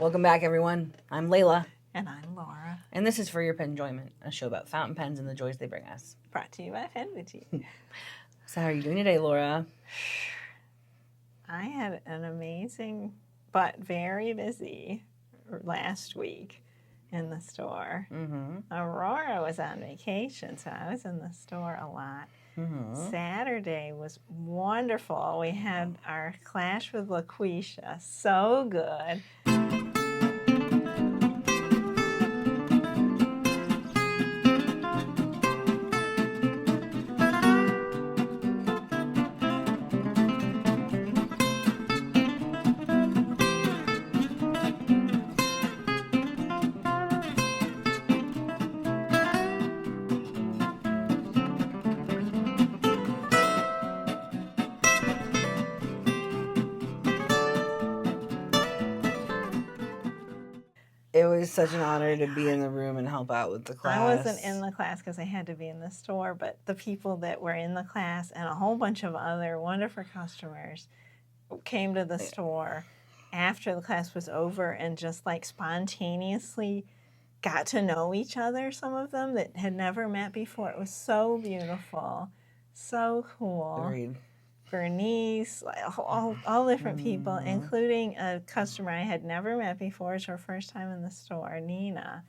Welcome back, everyone. I'm Leila. And I'm Laura. And this is For Your Penjoyment, a show about fountain pens and the joys they bring us. Brought to you by Pen Boutique. So how are you doing today, Laura? I had an amazing but very busy last week in the store. Aurora was on vacation, so I was in the store a lot. Saturday was wonderful. We had our clash with LaQuisha. So good. It was such an honor to be in the room and help out with the class. I wasn't in the class because I had to be in the store, but the people that were in the class and a whole bunch of other wonderful customers came to the store after the class was over and just like spontaneously got to know each other, some of them that had never met before. It was so beautiful, so cool. Agreed. Bernice, all different people, including a customer I had never met before. It's her first time in the store, Nina.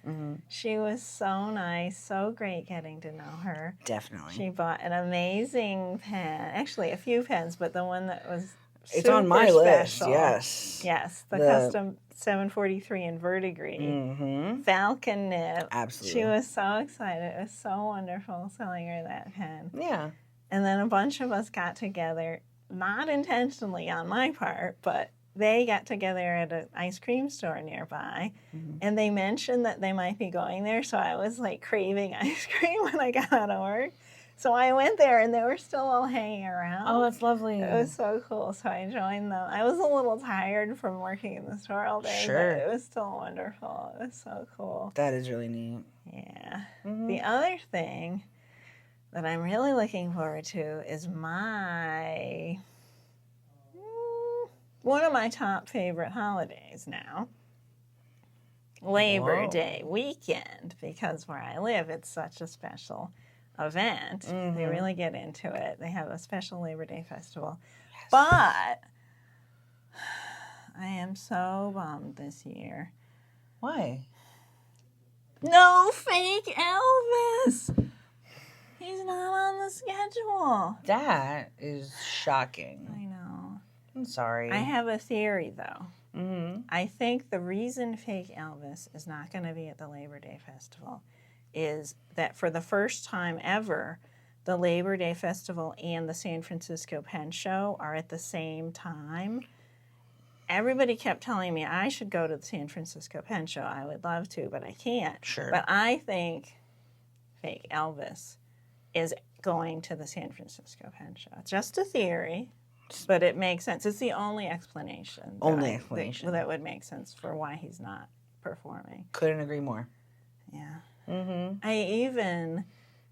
She was so nice, so great getting to know her. Definitely. She bought an amazing pen, actually a few pens, but the one that was It's on my special. list, yes. Yes, the custom 743 in verdigris. Falcon nib. Absolutely. She was so excited. It was so wonderful selling her that pen. Yeah. And then a bunch of us got together, not intentionally on my part, but they got together at an ice cream store nearby, and they mentioned that they might be going there, so I was like craving ice cream when I got out of work. So I went there, and they were still all hanging around. Oh, that's lovely. It was so cool, so I joined them. I was a little tired from working in the store all day, but it was still wonderful. It was so cool. That is really neat. Yeah. The other thing that I'm really looking forward to is one of my top favorite holidays now, Labor Day weekend, because where I live, it's such a special event. They really get into it. They have a special Labor Day festival. Yes. But I am so bummed this year. Why? No fake Elvis! He's not on the schedule. That is shocking. I know. I'm sorry. I have a theory, though. I think the reason fake Elvis is not going to be at the Labor Day Festival is that for the first time ever, the Labor Day Festival and the San Francisco Pen Show are at the same time. Everybody kept telling me I should go to the San Francisco Pen Show. I would love to, but I can't. Sure. But I think fake Elvis is going to the San Francisco Pen Show. It's just a theory, but it makes sense. It's the only explanation. That would make sense for why he's not performing. Couldn't agree more. Yeah. I even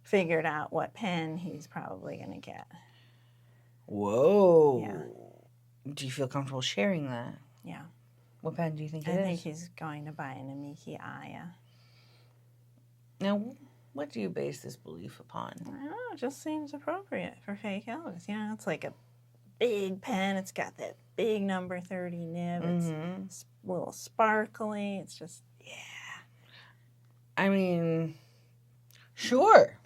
figured out what pen he's probably going to get. Whoa. Yeah. Do you feel comfortable sharing that? Yeah. What pen do you think it is? I think he's going to buy an MAIILBAAAAG. Now, what do you base this belief upon? I don't know. It just seems appropriate for fake Elvis. You know, it's like a big pen. It's got that big number 30 nib. It's a little sparkly. It's just, yeah. I mean, sure.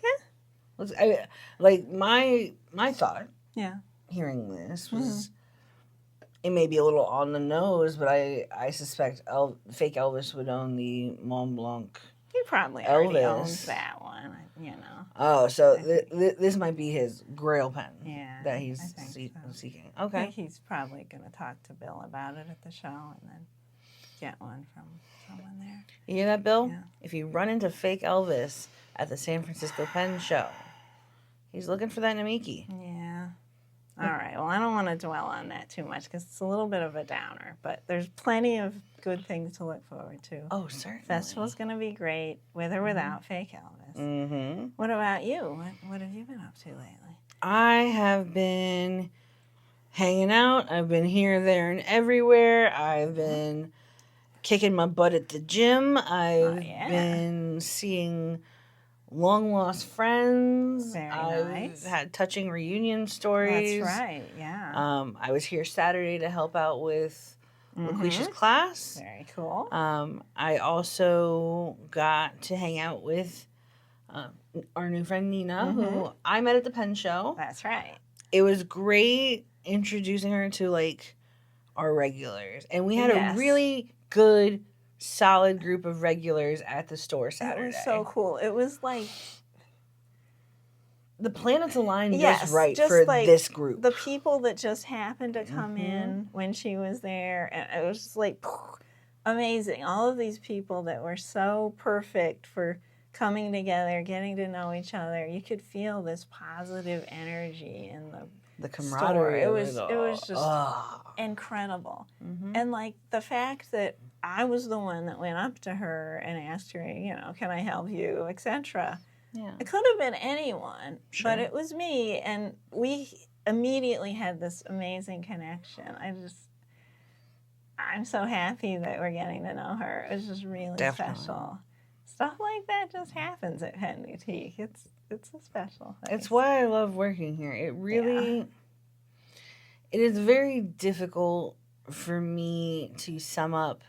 Yeah. Like, my thought, hearing this, was it may be a little on the nose, but I suspect fake Elvis would own the Mont Blanc. He probably already owns that one, you know. Oh, so this might be his grail pen that he's seeking. Okay. I think he's probably going to talk to Bill about it at the show and then get one from someone there. You hear that, Bill? Yeah. If you run into fake Elvis at the San Francisco Pen Show, he's looking for that Namiki. Yeah. All right. Well, I don't want to dwell on that too much because it's a little bit of a downer, but there's plenty of good things to look forward to. Oh, certainly. Festival's going to be great, with or without fake Elvis. Mm-hmm. What about you? What have you been up to lately? I have been hanging out. I've been here, there, and everywhere. I've been kicking my butt at the gym. I've been seeing long lost friends. I've had touching reunion stories. That's right, yeah. I was here Saturday to help out with LaQuisha's class. Very cool. I also got to hang out with our new friend Nina, who I met at the Pen Show. That's right. It was great introducing her to like our regulars, and we had a really good, solid group of regulars at the store Saturday. It was so cool. It was like the planets aligned just right for like this group. The people that just happened to come in when she was there, and it was just like amazing. All of these people that were so perfect for coming together, getting to know each other. You could feel this positive energy in the camaraderie. Store. It was just incredible. And like the fact that I was the one that went up to her and asked her, you know, can I help you, etc. Yeah. It could have been anyone, but it was me, and we immediately had this amazing connection. I'm so happy that we're getting to know her. It was just really special. Stuff like that just happens at Pen Boutique. It's a special place. It's why I love working here. It really, it is very difficult for me to sum up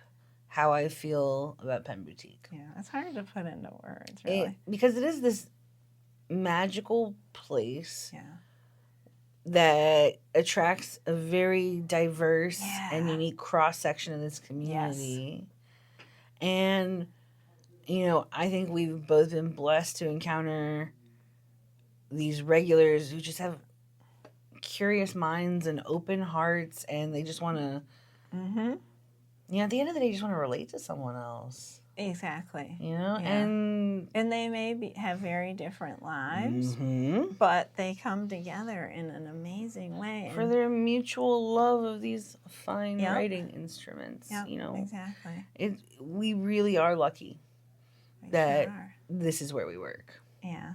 how I feel about Pen Boutique. Yeah, it's hard to put into words, really. Because it is this magical place that attracts a very diverse and unique cross-section of this community. And, you know, I think we've both been blessed to encounter these regulars who just have curious minds and open hearts, and they just want to... You know, at the end of the day, you just want to relate to someone else. Exactly. You know? Yeah. And they may have very different lives, but they come together in an amazing way. For their mutual love of these fine writing instruments. You know? Exactly. We really are lucky that this is where we work. Yeah.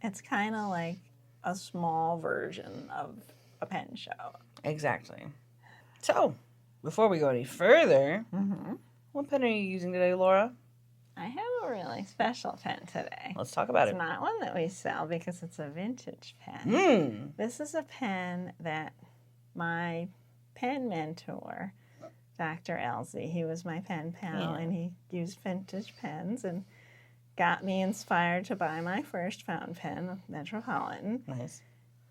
It's kind of like a small version of a pen show. Exactly. So... Before we go any further, what pen are you using today, Laura? I have a really special pen today. Let's talk about it. It's not one that we sell because it's a vintage pen. This is a pen that my pen mentor, Dr. Elsie, he was my pen pal, and he used vintage pens and got me inspired to buy my first fountain pen, Metropolitan. Nice.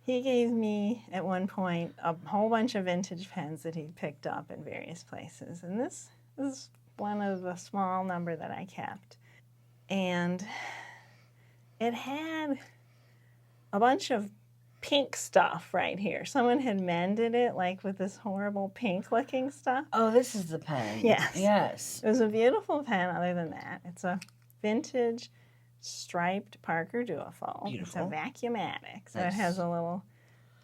He gave me, at one point, a whole bunch of vintage pens that he'd picked up in various places. And this is one of a small number that I kept. And it had a bunch of pink stuff right here. Someone had mended it, like, with this horrible pink-looking stuff. Oh, this is the pen. Yes. Yes. It was a beautiful pen other than that. It's a vintage... striped Parker Duofold. Beautiful. It's a vacuumatic. So it has a little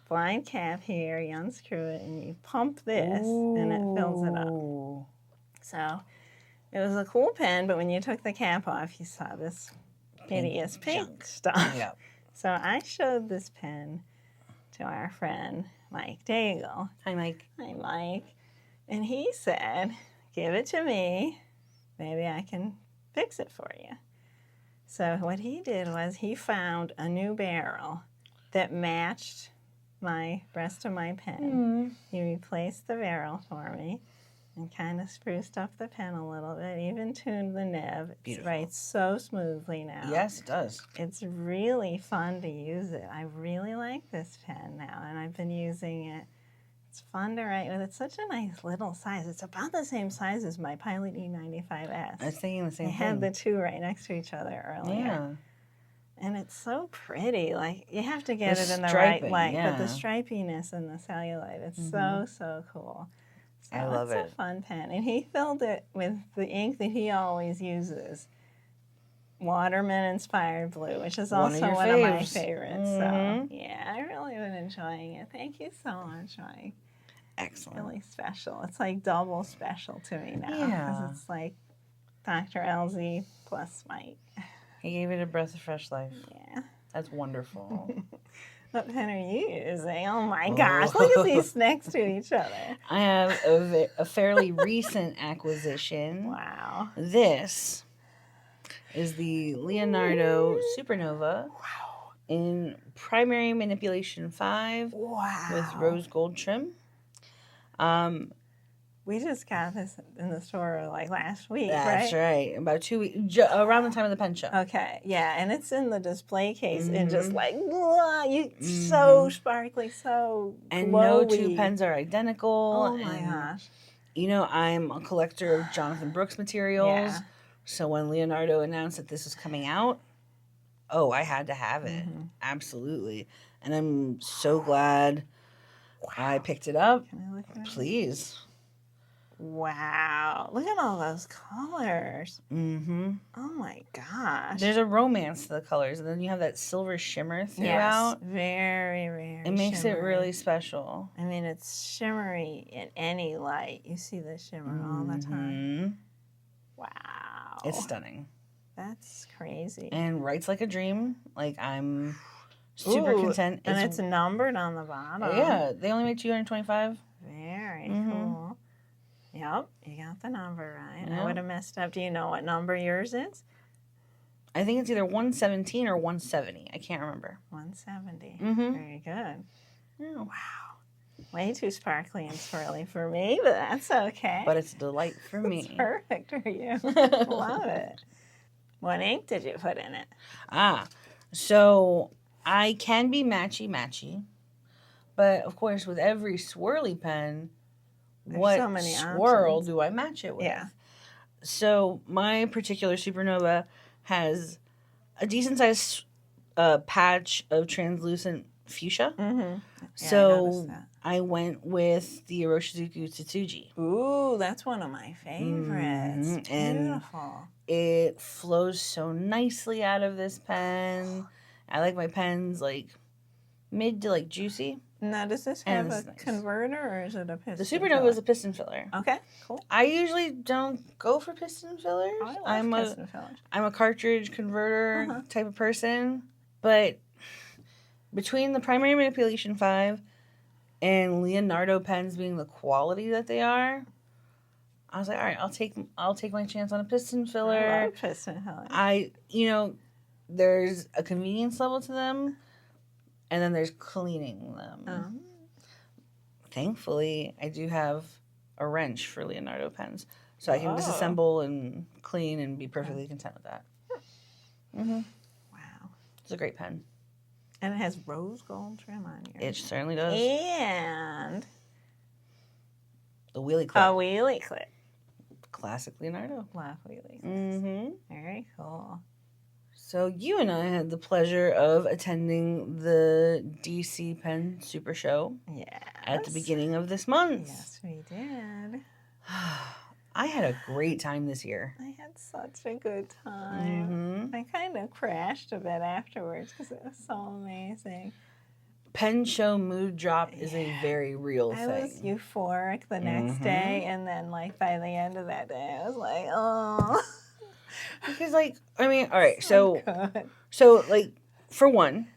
blind cap here. You unscrew it and you pump this and it fills it up. So it was a cool pen, but when you took the cap off, you saw this hideous pink stuff. Yep. So I showed this pen to our friend Mike Daigle. Hi, Mike. Hi, Mike. And he said, give it to me. Maybe I can fix it for you. So what he did was he found a new barrel that matched my rest of my pen. He replaced the barrel for me and kind of spruced up the pen a little bit, even tuned the nib. It writes so smoothly now. Yes, it does. It's really fun to use it. I really like this pen now, and I've been using it. It's fun to write with. It's such a nice little size. It's about the same size as my Pilot E95S. I was thinking the same thing. I had the two right next to each other earlier. Yeah. And it's so pretty. Like, you have to get it in the right light. But the stripiness and the cellulite, it's so cool. So I love it. It's a fun pen. And he filled it with the ink that he always uses. Waterman-inspired blue, which is also one of my favorites. So, yeah, I really been enjoying it. Thank you so much, Mike. Excellent. Really special. It's like double special to me now. Because it's like Dr. Elsie plus Mike. He gave it a breath of fresh life. Yeah. That's wonderful. What pen are you using? Oh my gosh, look at these next to each other. I have a fairly recent acquisition. Wow. This is the Leonardo Supernova. Wow. In primary manipulation 5. Wow. With rose gold trim. We just got this in the store like last week, That's right. About 2 weeks, around the time of the pen show. Okay, yeah, and it's in the display case and just like, so sparkly, so and glowy. No two pens are identical. Oh my gosh. You know, I'm a collector of Jonathan Brooks materials. Yeah. So when Leonardo announced that this was coming out, I had to have it. Absolutely. And I'm so glad I picked it up. Can I look at it? Please. Wow. Look at all those colors. Oh my gosh. There's a romance to the colors, and then you have that silver shimmer throughout. Yes, very, very It makes shimmery. it really special. I mean, it's shimmery in any light. You see the shimmer all the time. Wow. It's stunning. That's crazy. And writes like a dream. Like, I'm super content. And it's numbered on the bottom. Yeah, they only made 225. Very cool. Yep, you got the number right. Yep. I would have messed up. Do you know what number yours is? I think it's either 117 or 170. I can't remember. 170. Very good. Yeah. Wow. Way too sparkly and swirly for me, but that's okay. But it's a delight for me. It's perfect for you. Love it. What ink did you put in it? So I can be matchy-matchy, but of course with every swirly pen, there's what so many swirl options. do I match it with? Yeah. So my particular Supernova has a decent-sized patch of translucent fuchsia. Yeah, So I went with the Iroshizuku Tsutsuji. Ooh, that's one of my favorites. Beautiful. And it flows so nicely out of this pen. I like my pens like mid to like juicy. Now, does this have a converter or is it a piston? The Supernova is a piston filler. Okay, cool. I usually don't go for piston fillers. I love piston fillers. I'm a cartridge converter type of person. But between the primary manipulation 5 and Leonardo pens being the quality that they are, I was like, all right, I'll take my chance on a piston filler. I love piston filler. There's a convenience level to them. And then there's cleaning them. Thankfully, I do have a wrench for Leonardo pens. So I can disassemble and clean and be perfectly content with that. Wow. It's a great pen. And it has rose gold trim on yours. It certainly does. And the wheelie clip. A wheelie clip. Classic Leonardo. Love wheelie clips. Very cool. So you and I had the pleasure of attending the DC Pen Supershow at the beginning of this month. Yes, we did. I had a great time this year. I had such a good time. I kind of crashed a bit afterwards because it was so amazing. Pen show mood drop is a very real thing. I was euphoric the next day, and then like by the end of that day, I was like, oh. Because, all right, so for one,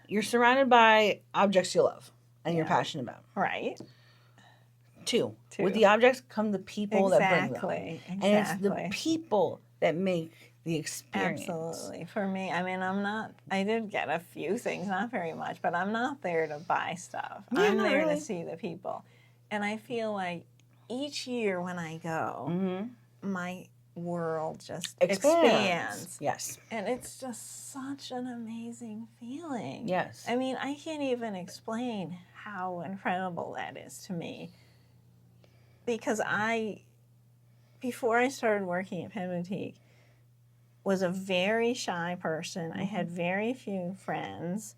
you're surrounded by objects you love and you're passionate about. Right. Two, with the objects come the people that bring them. Exactly. And it's the people that make the experience. Absolutely. For me, I mean, I did get a few things, not very much, but I'm not there to buy stuff. I'm there to see the people. And I feel like each year when I go, my world just expands. Yes. And it's just such an amazing feeling. Yes. I mean, I can't even explain how incredible that is to me. Because before I started working at Pen Boutique, was a very shy person. I had very few friends.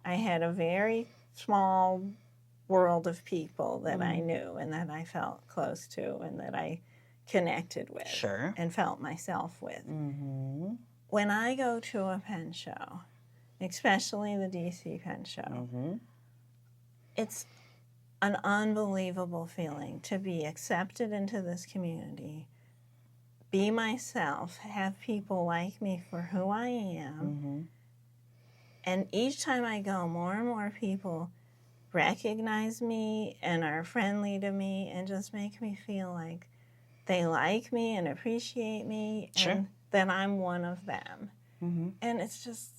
I had a very small world of people that I knew and that I felt close to and that I connected with and felt myself with. When I go to a pen show, especially the DC Pen Show, it's an unbelievable feeling to be accepted into this community, be myself, have people like me for who I am, And each time I go, more and more people recognize me and are friendly to me and just make me feel like they like me and appreciate me and that I'm one of them. Mm-hmm. And it's just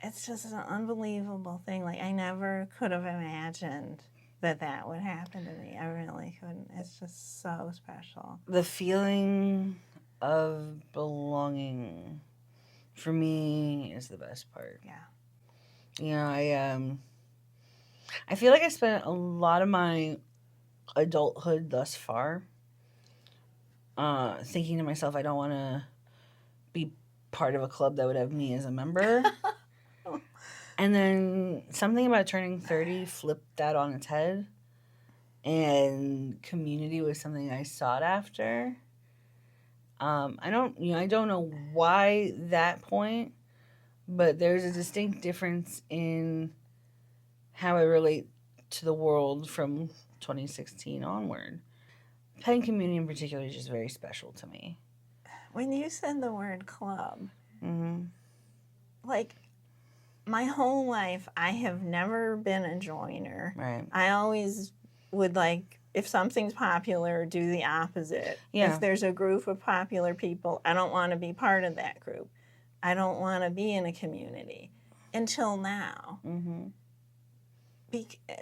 an unbelievable thing. Like, I never could have imagined that would happen to me. I really couldn't. It's just so special. The feeling of belonging for me is the best part. Yeah. You know, I feel like I spent a lot of my adulthood thus far thinking to myself, I don't want to be part of a club that would have me as a member. And then something about turning 30 flipped that on its head. And community was something I sought after. I don't know why that point, but there's a distinct difference in how I relate to the world from 2016 onward. Pen community in particular is just very special to me. When you said the word club, like, my whole life, I have never been a joiner. Right. I always would, like, if something's popular, do the opposite. Yeah. If there's a group of popular people, I don't want to be part of that group. I don't want to be in a community. Until now. Mm-hmm.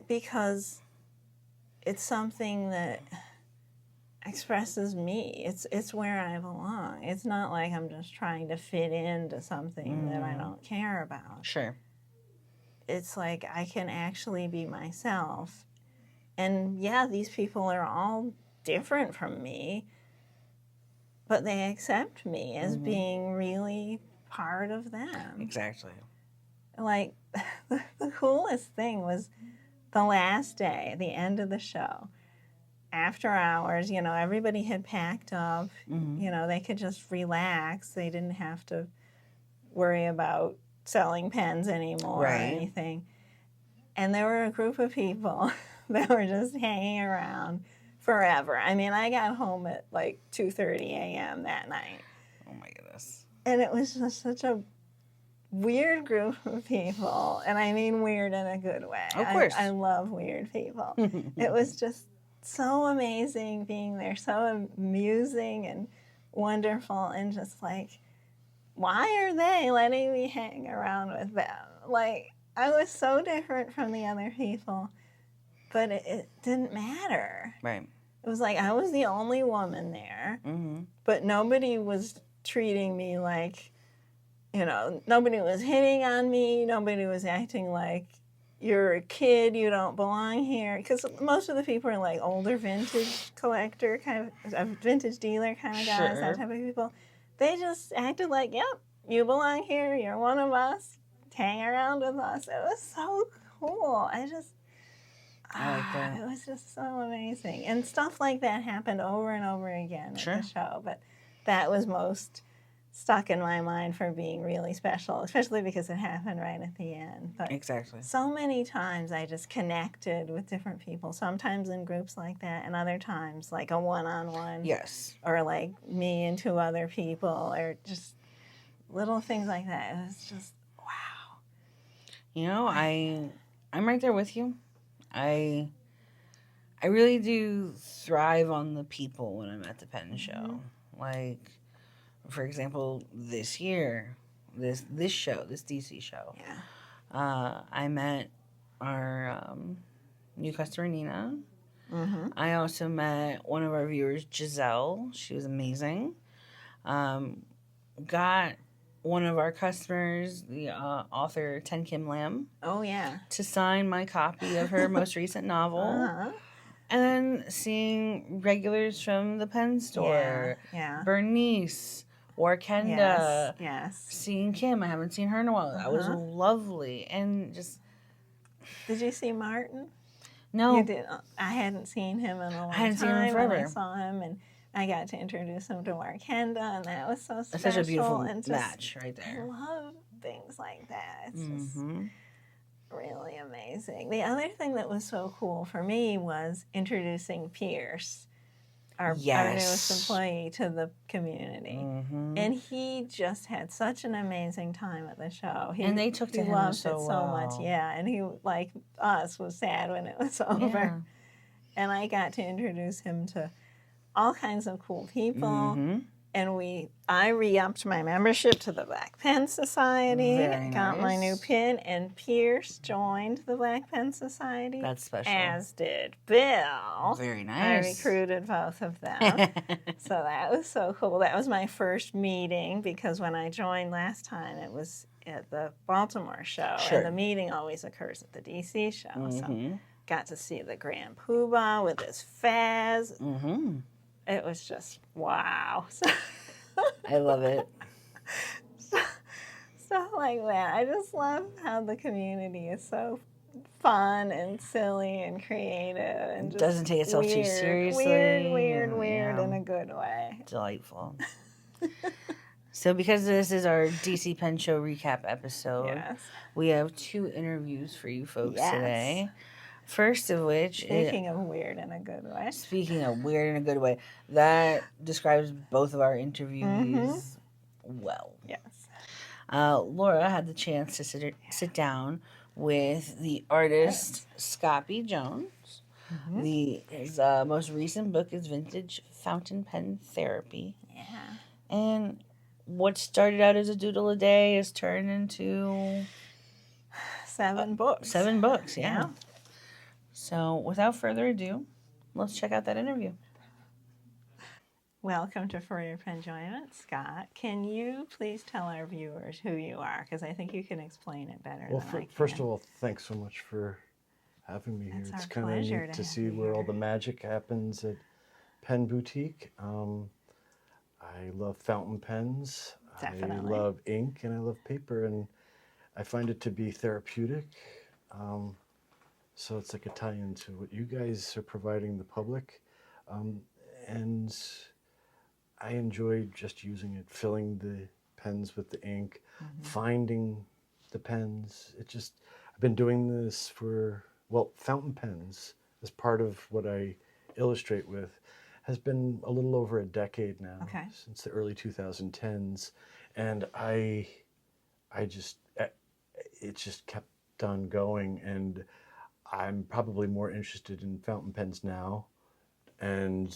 Because it's something that expresses me. It's where I belong. It's not like I'm just trying to fit into something that I don't care about. Sure. It's like I can actually be myself. And yeah, these people are all different from me, but they accept me as being really part of them. Exactly. Like, the coolest thing was the last day, the end of the show. After hours, you know, everybody had packed up. You know, they could just relax. They didn't have to worry about selling pens anymore or anything. And there were a group of people that were just hanging around forever. I mean, I got home at like 2:30 a.m. that night. Oh, my goodness. And it was just such a weird group of people. And I mean weird in a good way. Of course. I love weird people. It was just so amazing being there, so amusing and wonderful, and just like, why are they letting me hang around with them? Like, I was so different from the other people, but it didn't matter. Right. It was like I was the only woman there, but nobody was treating me like, you know, nobody was hitting on me, nobody was acting like, you're a kid, you don't belong here. Because most of the people are like older vintage collector, kind of a vintage dealer kind of guys, that type of people. They just acted like, yep, you belong here, you're one of us, hang around with us. It was so cool. I like that. It was just so amazing. And stuff like that happened over and over again at the show. But that was most stuck in my mind for being really special, especially because it happened right at the end. But exactly. So many times I just connected with different people, sometimes in groups like that, and other times like a one-on-one. Yes. Or like me and two other people, or just little things like that. It was just, wow. You know, I'm right there with you. I really do thrive on the people when I'm at the pen show. Like, for example, this year, this show, this DC show, I met our new customer, Nina. I also met one of our viewers, Giselle. She was amazing. Got one of our customers, the author Ten Kim Lam. Oh, yeah. To sign my copy of her most recent novel. And then seeing regulars from the pen store. Bernice. Warkenda. Yes. Seeing Kim. I haven't seen her in a while. That was lovely. And just... Did you see Martin? No. You did. I hadn't seen him in a long time. I hadn't seen him forever. And I saw him, and I got to introduce him to Warkenda, and that was so special. That's such a beautiful match right there. I love things like that. It's just really amazing. The other thing that was so cool for me was introducing Pierce, our newest employee to the community. And he just had such an amazing time at the show. And they took to him loved so it so well. much, yeah. And he, like us, was sad when it was over. Yeah. And I got to introduce him to all kinds of cool people. And I re-upped my membership to the Black Pen Society. Very got my new nice. pin, and Pierce joined the Black Pen Society. That's special. As did Bill. Very nice. I recruited both of them. So that was so cool. That was my first meeting, because when I joined last time, it was at the Baltimore show. Sure. And the meeting always occurs at the DC show. So got to see the Grand Poobah with his fez. It was just, wow. I love it. Stuff like that. I just love how the community is so fun and silly and creative and just doesn't take itself too seriously. Weird Yeah. in a good way. Delightful. So because this is our DC Pen Show recap episode, we have 2 interviews for you folks today. First of which... Speaking of weird in a good way. Speaking of weird in a good way. That describes both of our interviews well. Yes. Laura had the chance to sit down with the artist Scott B. Jones. His most recent book is Vintage Fountain Pen Therapy. Yeah. And what started out as a doodle a day has turned into... 7 books. 7 books, yeah. So, without further ado, let's check out that interview. Welcome to For Your Penjoyment, Scott. Can you please tell our viewers who you are? Because I think you can explain it better than I can. First of all, thanks so much for having me here. It's kind of neat to see where all the magic happens at Pen Boutique. I love fountain pens. Definitely. I love ink, and I love paper, and I find it to be therapeutic. So it's like a tie-in to what you guys are providing the public. And I enjoy just using it, filling the pens with the ink, finding the pens. I've been doing this for, fountain pens as part of what I illustrate with has been a little over a decade now, since the early 2010s. And it just kept on going, and I'm probably more interested in fountain pens now and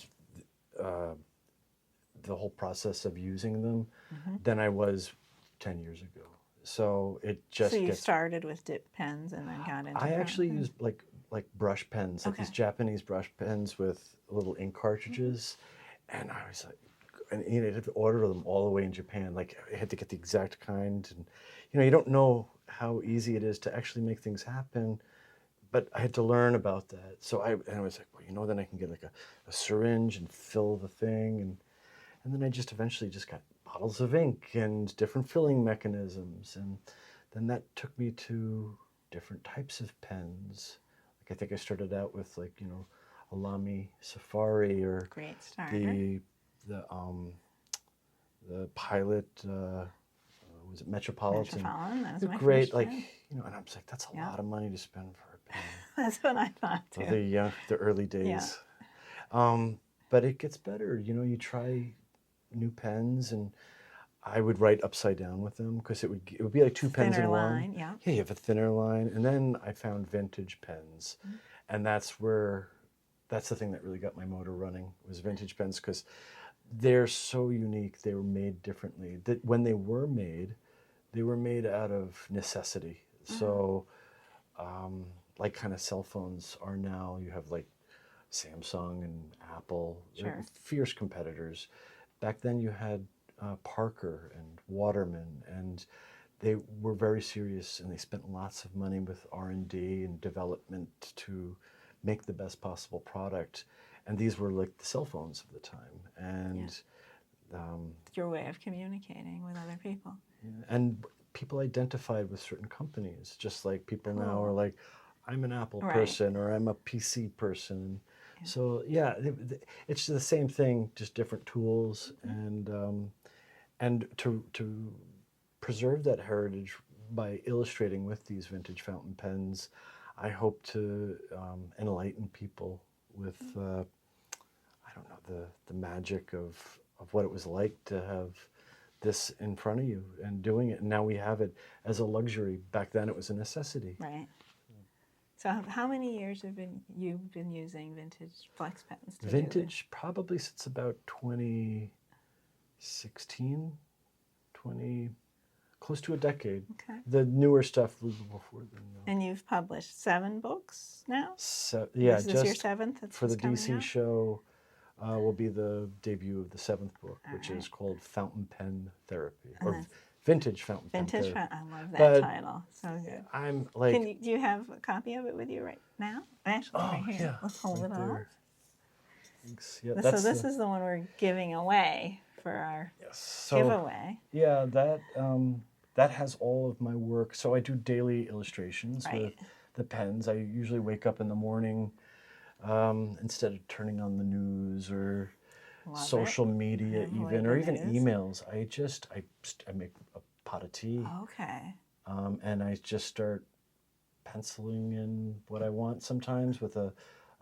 the whole process of using them than I was 10 years ago. So it just So you started with dip pens and then got into I actually used like brush pens, like these Japanese brush pens with little ink cartridges. And I was like, and you had to order them all the way in Japan. Like I had to get the exact kind. And you don't know how easy it is to actually make things happen. But I had to learn about that. So I was like, then I can get like a syringe and fill the thing. And then I just eventually just got bottles of ink and different filling mechanisms. And then that took me to different types of pens. Like I think I started out with a Lamy Safari or great starter. The Pilot, was it Metropolitan? That was my great, first like, pen. and I was like, that's a lot of money to spend for a pen. That's what I thought too. The early days. But it gets better. You try new pens, and I would write upside down with them because it would be like 2 pens in one. Yeah, you have a thinner line. And then I found vintage pens. And that's the thing that really got my motor running, was vintage pens, because they're so unique. They were made differently. That when they were made out of necessity. So like kind of cell phones are now, you have like Samsung and Apple, they're fierce competitors. Back then you had Parker and Waterman, and they were very serious, and they spent lots of money with R&D and development to make the best possible product. And these were like the cell phones of the time. And your way of communicating with other people. And people identified with certain companies, just like people now are like, I'm an Apple person, or I'm a PC person. So it's the same thing, just different tools. And to preserve that heritage by illustrating with these vintage fountain pens, I hope to enlighten people with don't know, the magic of what it was like to have this in front of you and doing it. And now we have it as a luxury. Back then it was a necessity. Right. So how many years have you've been using vintage flex pens? Vintage probably since about 2016, close to a decade. Okay. The newer stuff was before then. And you've published 7 books now? So, yeah, Is this just your 7th? for the DC show will be the debut of the 7th book, which is called Fountain Pen Therapy, or Vintage Fountain Pen Therapy. I love that title. So good. I'm like... do you have a copy of it with you right now? Actually, right here. Yeah, Let's hold it up. Thanks. Yeah, so this is the one we're giving away for our giveaway. Yeah, that has all of my work. So I do daily illustrations with the pens. I usually wake up in the morning instead of turning on the news or social media even, or even emails. I make a pot of tea. Okay. And I just start penciling in what I want sometimes with a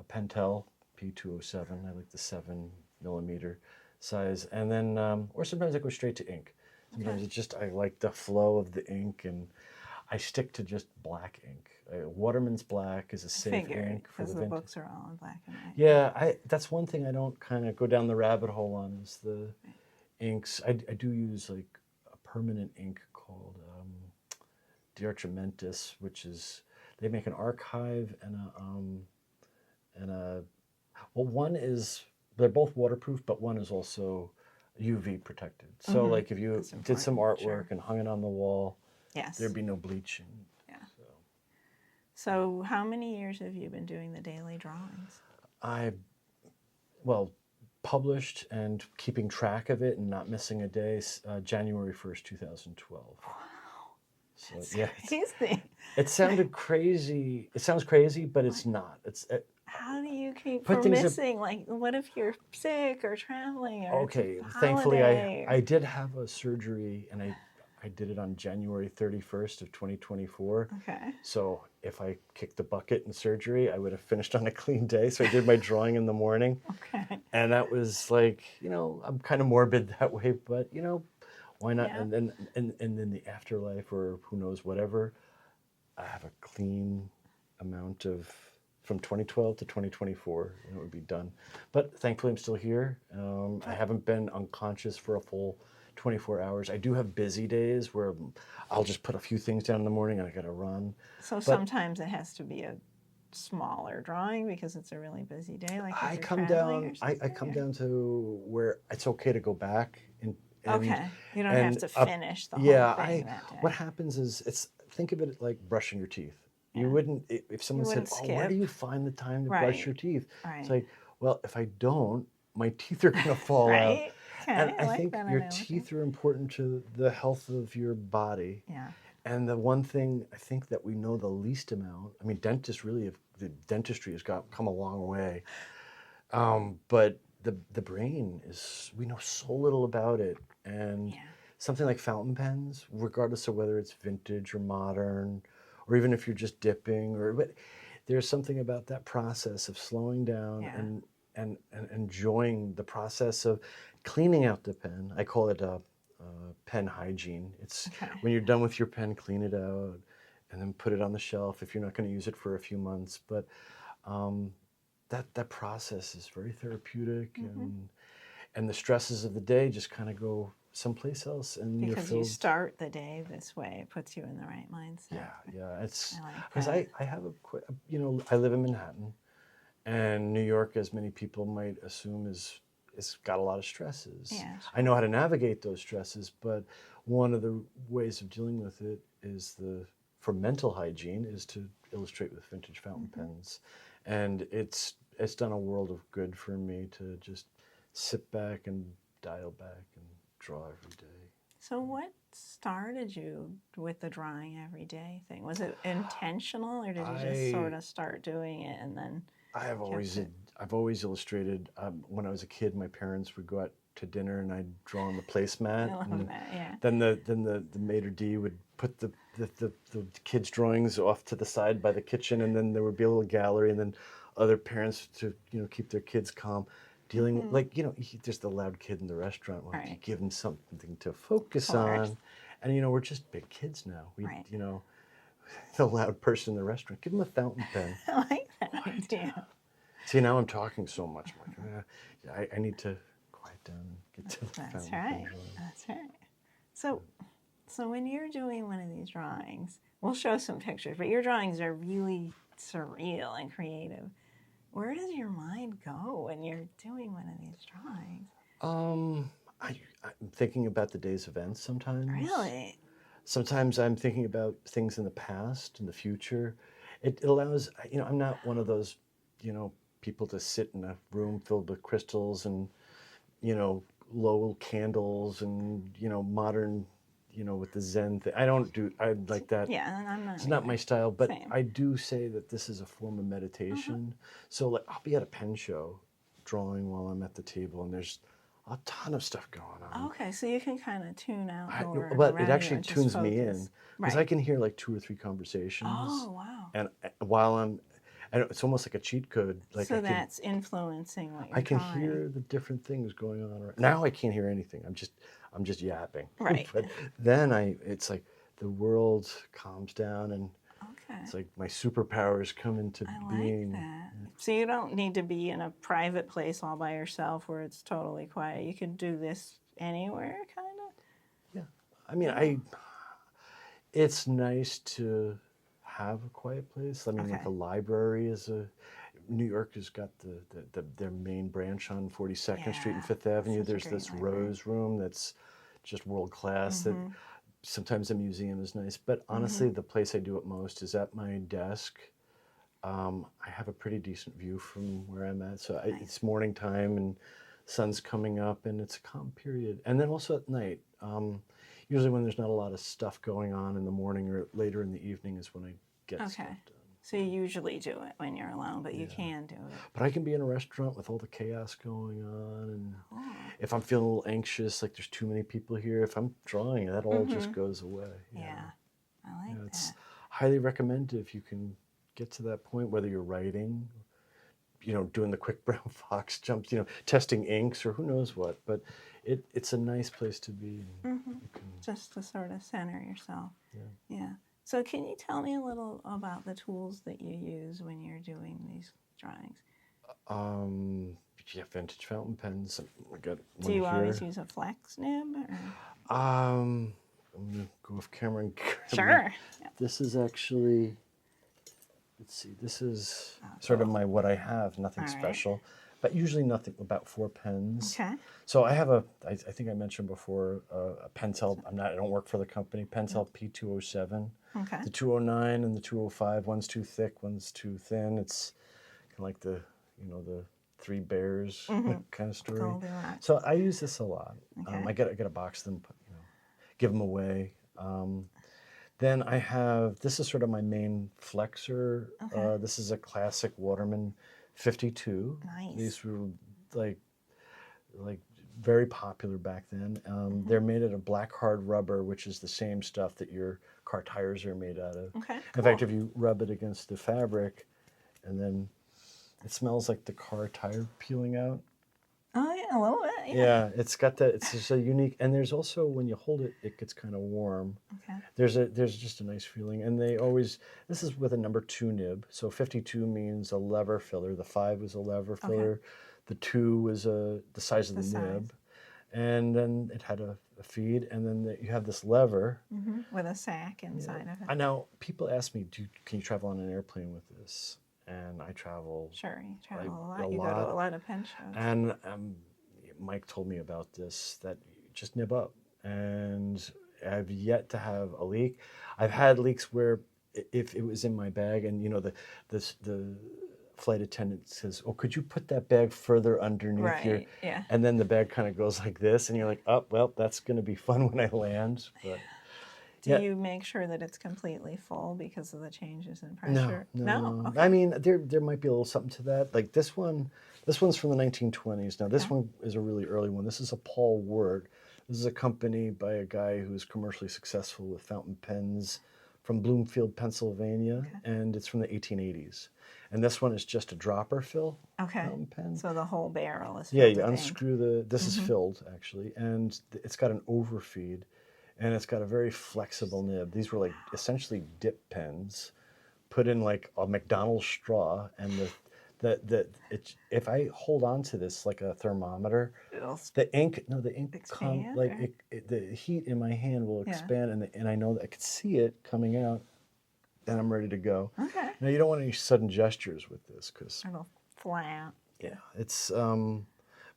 Pentel P207. I like the 7mm size. And then, or sometimes I go straight to ink. Sometimes it's just, I like the flow of the ink, and I stick to just black ink. Waterman's Black is a safe ink for the vintage. Books are all in black and white. Yeah, that's one thing I don't kind of go down the rabbit hole on is the inks. I do use like a permanent ink called Diartramentis, which is, they make an archive and well, one is, they're both waterproof, but one is also UV protected. So like if you did some artwork and hung it on the wall, there'd be no bleaching. Yeah. So how many years have you been doing the daily drawings? Published and keeping track of it and not missing a day, January 1st, 2012. Wow. So, that's crazy. It sounded crazy. It sounds crazy, but it's not. How do you keep from missing? Like, what if you're sick or traveling? Or thankfully I did have a surgery, and I did it on January 31st of 2024. Okay. So if I kicked the bucket in surgery, I would have finished on a clean day. So I did my drawing in the morning. Okay. And that was like, I'm kind of morbid that way, but why not? Yeah. And then the afterlife, or who knows, whatever, I have a clean amount of from 2012 to 2024, and it would be done. But thankfully, I'm still here. I haven't been unconscious for a full 24 hours. I do have busy days where I'll just put a few things down in the morning and I gotta run. So sometimes it has to be a smaller drawing because it's a really busy day. Like I come down to where it's okay to go back and you don't have to finish the whole thing that day. What happens is, think of it like brushing your teeth. You wouldn't, if someone said, where do you find the time to brush your teeth? It's like, well, if I don't, my teeth are going to fall out. And I think your teeth are important to the health of your body. Yeah. And the one thing I think that we know the least amount, I mean, the dentistry has come a long way. But the brain we know so little about it. And something like fountain pens, regardless of whether it's vintage or modern, or even if you're just dipping, but there's something about that process of slowing down and enjoying the process of cleaning out the pen. I call it pen hygiene. It's when you're done with your pen, clean it out and then put it on the shelf if you're not going to use it for a few months. But that process is very therapeutic, and the stresses of the day just kind of go someplace else. And because you start the day this way, it puts you in the right mindset. Yeah. It's because I have I live in Manhattan, and New York, as many people might assume, it's got a lot of stresses. Yeah, sure. I know how to navigate those stresses, but one of the ways of dealing with it is for mental hygiene is to illustrate with vintage fountain pens, and it's done a world of good for me to just sit back and dial back and draw every day. So what started you with the drawing every day thing? Was it intentional, or did you just sort of start doing it and then? I've always illustrated. When I was a kid, my parents would go out to dinner and I'd draw on the placemat. I love that, yeah. Then the maitre d' would put the kids' drawings off to the side by the kitchen, and then there would be a little gallery, and then other parents to keep their kids calm. dealing like, you know, there's the loud kid in the restaurant. Well, you give him something to focus on. And, you know, we're just big kids now. We, you know, the loud person in the restaurant, give him a fountain pen. I like that idea. See, now I'm talking so much. I'm like, I need to quiet down and get to the That's fountain right. pen. That's right. So when you're doing one of these drawings, we'll show some pictures, but your drawings are really surreal and creative. Where does your mind go when you're doing one of these drawings? I'm thinking about the day's events sometimes. Really? Sometimes I'm thinking about things in the past and the future. It allows, you know, I'm not one of those, you know, people to sit in a room filled with crystals and, you know, low candles and, you know, modern, you know, with the Zen thing. I like that. Yeah, and I'm not. It's not my style, but Same. I do say that this is a form of meditation. So like I'll be at a pen show drawing while I'm at the table and there's a ton of stuff going on. Okay, so you can kind of tune out. But it actually tunes me in because I can hear like 2 or 3 conversations. Oh, wow. And while and it's almost like a cheat code. Like so that's influencing what you're I can drawing. hear the different things going on. Now I can't hear anything. I'm just yapping. Right. But then it's like the world calms down and it's like my superpowers come into being. I like that. So you don't need to be in a private place all by yourself where it's totally quiet. You can do this anywhere, kind of? Yeah. I mean, it's nice to have a quiet place. I mean, like a library New York has got their main branch on 42nd Street and 5th Avenue. There's this Rose Room that's just world class. That sometimes a museum is nice, but honestly, the place I do it most is at my desk. I have a pretty decent view from where I'm at, so it's morning time and sun's coming up, and it's a calm period. And then also at night, usually when there's not a lot of stuff going on in the morning or later in the evening is when I get stuff done. So you usually do it when you're alone, but you can do it. But I can be in a restaurant with all the chaos going on, and if I'm feeling a little anxious, like there's too many people here, if I'm drawing, that all just goes away. Yeah, I like that. It's highly recommended if you can get to that point, whether you're writing, you know, doing the quick brown fox jumps, you know, testing inks or who knows what. But it's a nice place to be. Just to sort of center yourself. Yeah. So can you tell me a little about the tools that you use when you're doing these drawings? Vintage fountain pens. I got one Do you here. always use a flex nib? Or? I'm gonna go off camera and Sure. This is actually. Let's see. This is sort of what I have. Nothing special, but usually nothing. About 4 pens. Okay. So I have I think I mentioned before a Pentel. I don't work for the company. Pentel P207. Okay. The 209 and the 205. One's too thick. One's too thin. It's kind of like the 3 bears kind of story. So I use this a lot. Okay. I get a box of them, give them away. Then I have, this is sort of my main flexor. Okay. This is a classic Waterman 52. Nice. These were like very popular back then. They're made out of black hard rubber, which is the same stuff that your car tires are made out of. Okay. In fact, if you rub it against the fabric, and then it smells like the car tire peeling out. Oh yeah, a little bit. Yeah, it's got that. It's just a unique, and there's also when you hold it, it gets kind of warm. Okay. There's just a nice feeling, and this is with a number 2 nib. So 52 means a lever filler. The 5 was a lever filler. The 2 was the size of the nib, and then it had a feed, and then you have this lever with a sack inside of it. I know people ask me, can you travel on an airplane with this? And I travel. Sure, you travel a lot. You go to a lot of pen shows. And Mike told me about this, that you just nib up. And I've yet to have a leak. I've had leaks where if it was in my bag and, the flight attendant says, oh, could you put that bag further underneath here? Yeah. And then the bag kind of goes like this. And you're like, oh, well, that's going to be fun when I land. But Do you make sure that it's completely full because of the changes in pressure? No. Okay. I mean, there might be a little something to that. Like this one's from the 1920s. Now, this one is a really early one. This is a Paul Ward. This is a company by a guy who's commercially successful with fountain pens from Bloomfield, Pennsylvania, and it's from the 1880s. And this one is just a dropper fill fountain pen. So the whole barrel is filled Yeah, you with unscrew this is filled actually, and it's got an overfeed, and it's got a very flexible nib. These were like essentially dip pens, put in like a McDonald's straw, and if I hold on to this like a thermometer, the ink the heat in my hand will expand, and I know that I could see it coming out, and I'm ready to go. Okay. Now you don't want any sudden gestures with this because it'll fly out. Yeah, it's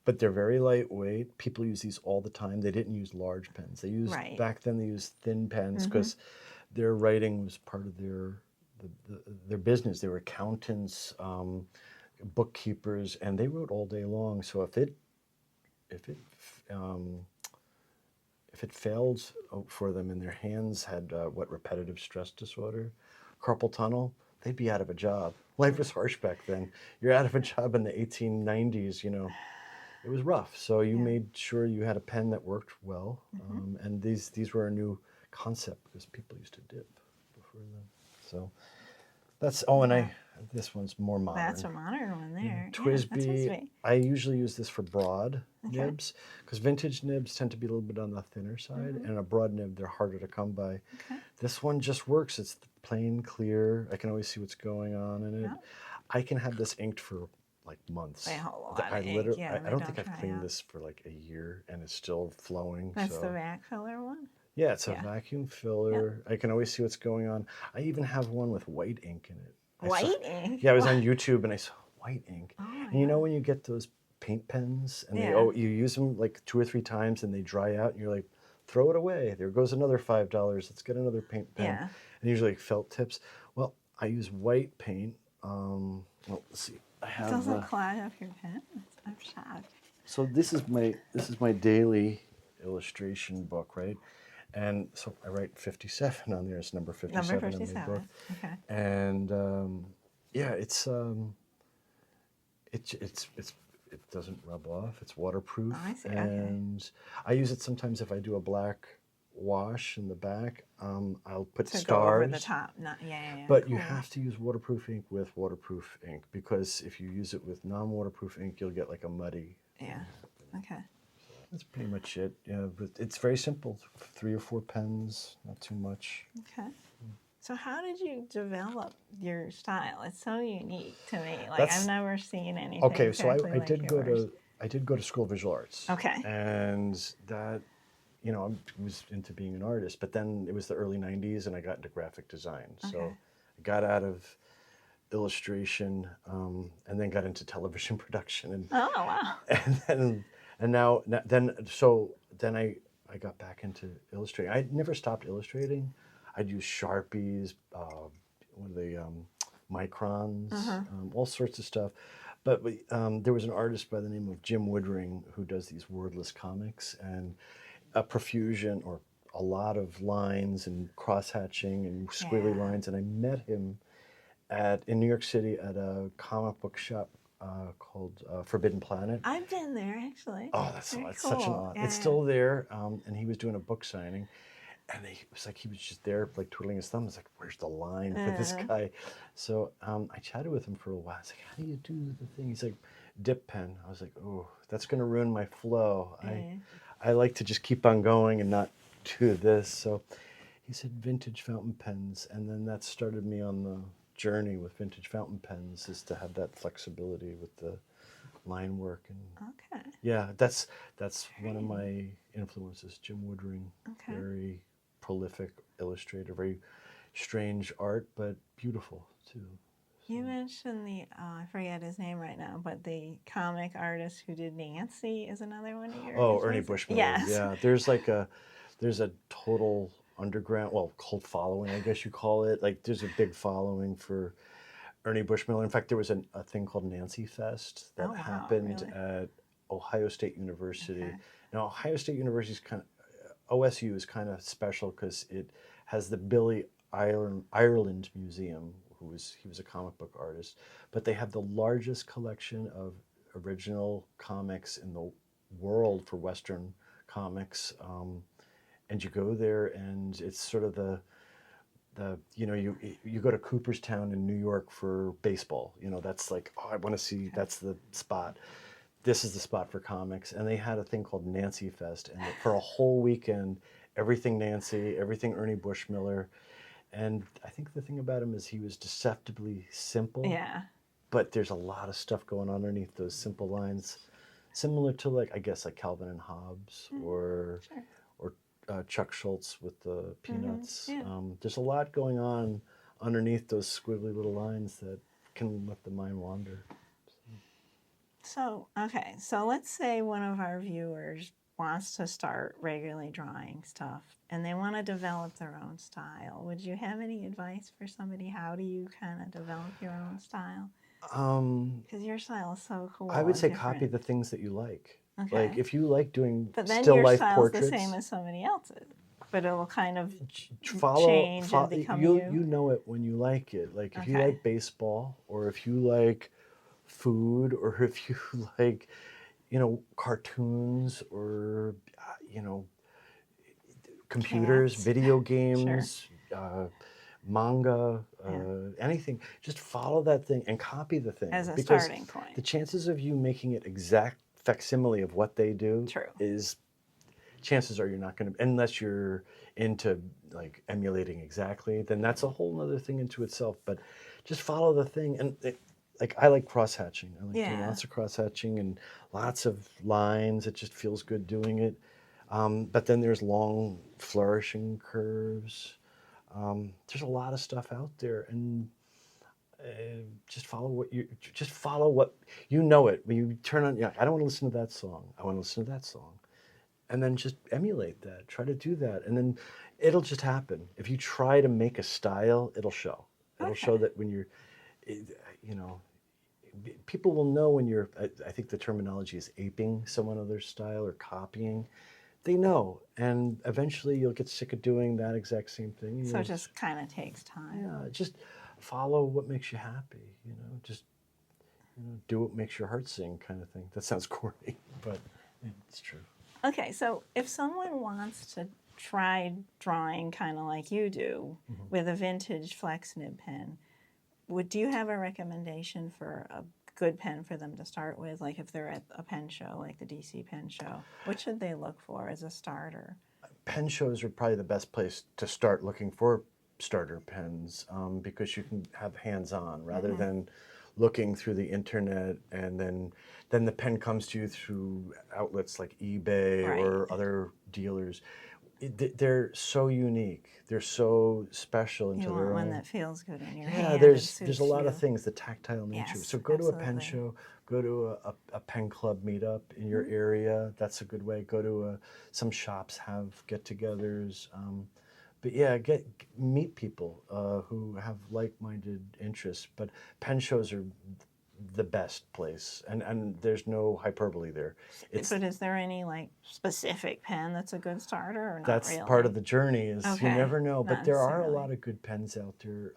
but they're very lightweight. People use these all the time. They didn't use large pens. They used back then. They used thin pens because their writing was part of their business. They were accountants, bookkeepers, and they wrote all day long. So if it failed for them and their hands had repetitive stress disorder, carpal tunnel, they'd be out of a job. Life was harsh back then. You're out of a job in the 1890s, it was rough. So you made sure you had a pen that worked well. And these were a new concept because people used to dip before then. So that's, this one's more modern. That's a modern one there. TWSBI, I usually use this for broad nibs because vintage nibs tend to be a little bit on the thinner side, and a broad nib, they're harder to come by. This one just works. It's plain, clear. I can always see what's going on in it. I can have this inked for like months. I don't think I've cleaned this for like a year, and it's still flowing. That's the vac filler one? Yeah, it's a vacuum filler. I can always see what's going on. I even have one with white ink in it. White ink? Yeah, I was on YouTube and I saw white ink. And you know when you get those paint pens and you use them like 2 or 3 times and they dry out and you're like, throw it away. There goes another $5. Let's get another paint pen. And usually like felt tips. Well, I use white paint. Well, let's see. I have. It doesn't clog up your pen. I'm shocked. So this is my daily illustration book, right? And so I write 57 on there. It's number 57 in my book. Okay. And it doesn't rub off. It's waterproof. Oh, I see. And I use it sometimes if I do a black wash in the back. I'll put stars. Go over the top. But you have to use waterproof ink with waterproof ink because if you use it with non-waterproof ink, you'll get like a muddy. Yeah. Okay. That's pretty much it. Yeah, but it's very simple. 3 or 4 pens, not too much. Okay. So how did you develop your style? It's so unique to me. Like I've never seen anything. Okay, so I like did yours. go to school of visual arts. Okay. And that, I was into being an artist, but then it was the early 90s and I got into graphic design. So I got out of illustration and then got into television production. And, oh, wow. And then I got back into illustrating. I never stopped illustrating. I'd use Sharpies, microns, all sorts of stuff. But there was an artist by the name of Jim Woodring who does these wordless comics and a profusion or a lot of lines and cross-hatching and squiggly lines. And I met him in New York City at a comic book shop called Forbidden Planet. I've been there actually. Oh, it's such an odd. It's still there, and he was doing a book signing, and he was just there like twiddling his thumb. I was like, "Where's the line for this guy?" So I chatted with him for a while. I was like, "How do you do the thing?" He's like, "Dip pen." I was like, "Oh, that's gonna ruin my flow. I like to just keep on going and not do this." So he said vintage fountain pens, and then that started me on the journey with vintage fountain pens, is to have that flexibility with the line work. And that's one of my influences, Jim Woodring. Very prolific illustrator, very strange art, but beautiful too. So. You mentioned I forget his name right now, but the comic artist who did Nancy is another one of yours. Oh, Ernie Bushmiller. Yes. Yeah, there's a total underground, cult following, I guess you call it. Like there's a big following for Ernie Bushmiller. In fact, there was a thing called Nancy Fest that happened at Ohio State University. Now, Ohio State University is OSU is kind of special because it has the Billy Ireland Museum, he was a comic book artist, but they have the largest collection of original comics in the world for Western comics. And you go there, and it's sort of the you go to Cooperstown in New York for baseball. That's like, oh, I want to see. That's the spot. This is the spot for comics. And they had a thing called Nancy Fest, and for a whole weekend, everything Nancy, everything Ernie Bushmiller. And I think the thing about him is he was deceptively simple. Yeah. But there's a lot of stuff going on underneath those simple lines, similar to like Calvin and Hobbes or Chuck Schultz with the Peanuts. Yeah. There's a lot going on underneath those squiggly little lines that can let the mind wander. So let's say one of our viewers wants to start regularly drawing stuff and they want to develop their own style. Would you have any advice for somebody? How do you kind of develop your own style? Because your style is so cool. I would say copy the things that you like. Okay. Like if you like doing but then still your life style's portraits, the same as somebody else's, but it will kind of change and become you know it when you like it. Like if you like baseball, or if you like food, or if you like cartoons, or computers, video games, manga, anything. Just follow that thing and copy the thing. As a because starting point. The chances of you making it exact facsimile of what they do is, chances are you're not going to, unless you're into like emulating exactly, then that's a whole other thing into itself. But just follow the thing. And I like cross-hatching. I like doing lots of cross-hatching and lots of lines. It just feels good doing it. But then there's long flourishing curves. There's a lot of stuff out there, and just follow what you know it. When you turn on, I don't want to listen to that song. I want to listen to that song, and then just emulate that. Try to do that, and then it'll just happen. If you try to make a style, it'll show. It'll show that when you're, people will know when you're. I think the terminology is aping someone else's style or copying. They know, and eventually you'll get sick of doing that exact same thing. So it just kind of takes time. Yeah, just follow what makes you happy. Just do what makes your heart sing, kind of thing. That sounds corny, but it's true. Okay, so if someone wants to try drawing kind of like you do with a vintage flex nib pen, do you have a recommendation for a good pen for them to start with? Like if they're at a pen show, like the DC Pen Show, what should they look for as a starter? Pen shows are probably the best place to start looking for starter pens, because you can have hands-on rather than looking through the internet, and then the pen comes to you through outlets like eBay or other dealers. They're so unique. They're so special into their own. You want one that feels good in your hand. Yeah, there's a lot of things, the tactile nature. Yes, so go to a pen show, go to a pen club meetup in your area. That's a good way. Go to some shops have get-togethers. But yeah, meet people who have like-minded interests. But pen shows are the best place, and there's no hyperbole there. But is there any like specific pen that's a good starter, or not that's really? part of the journey. Is you never know. But there are a lot of good pens out there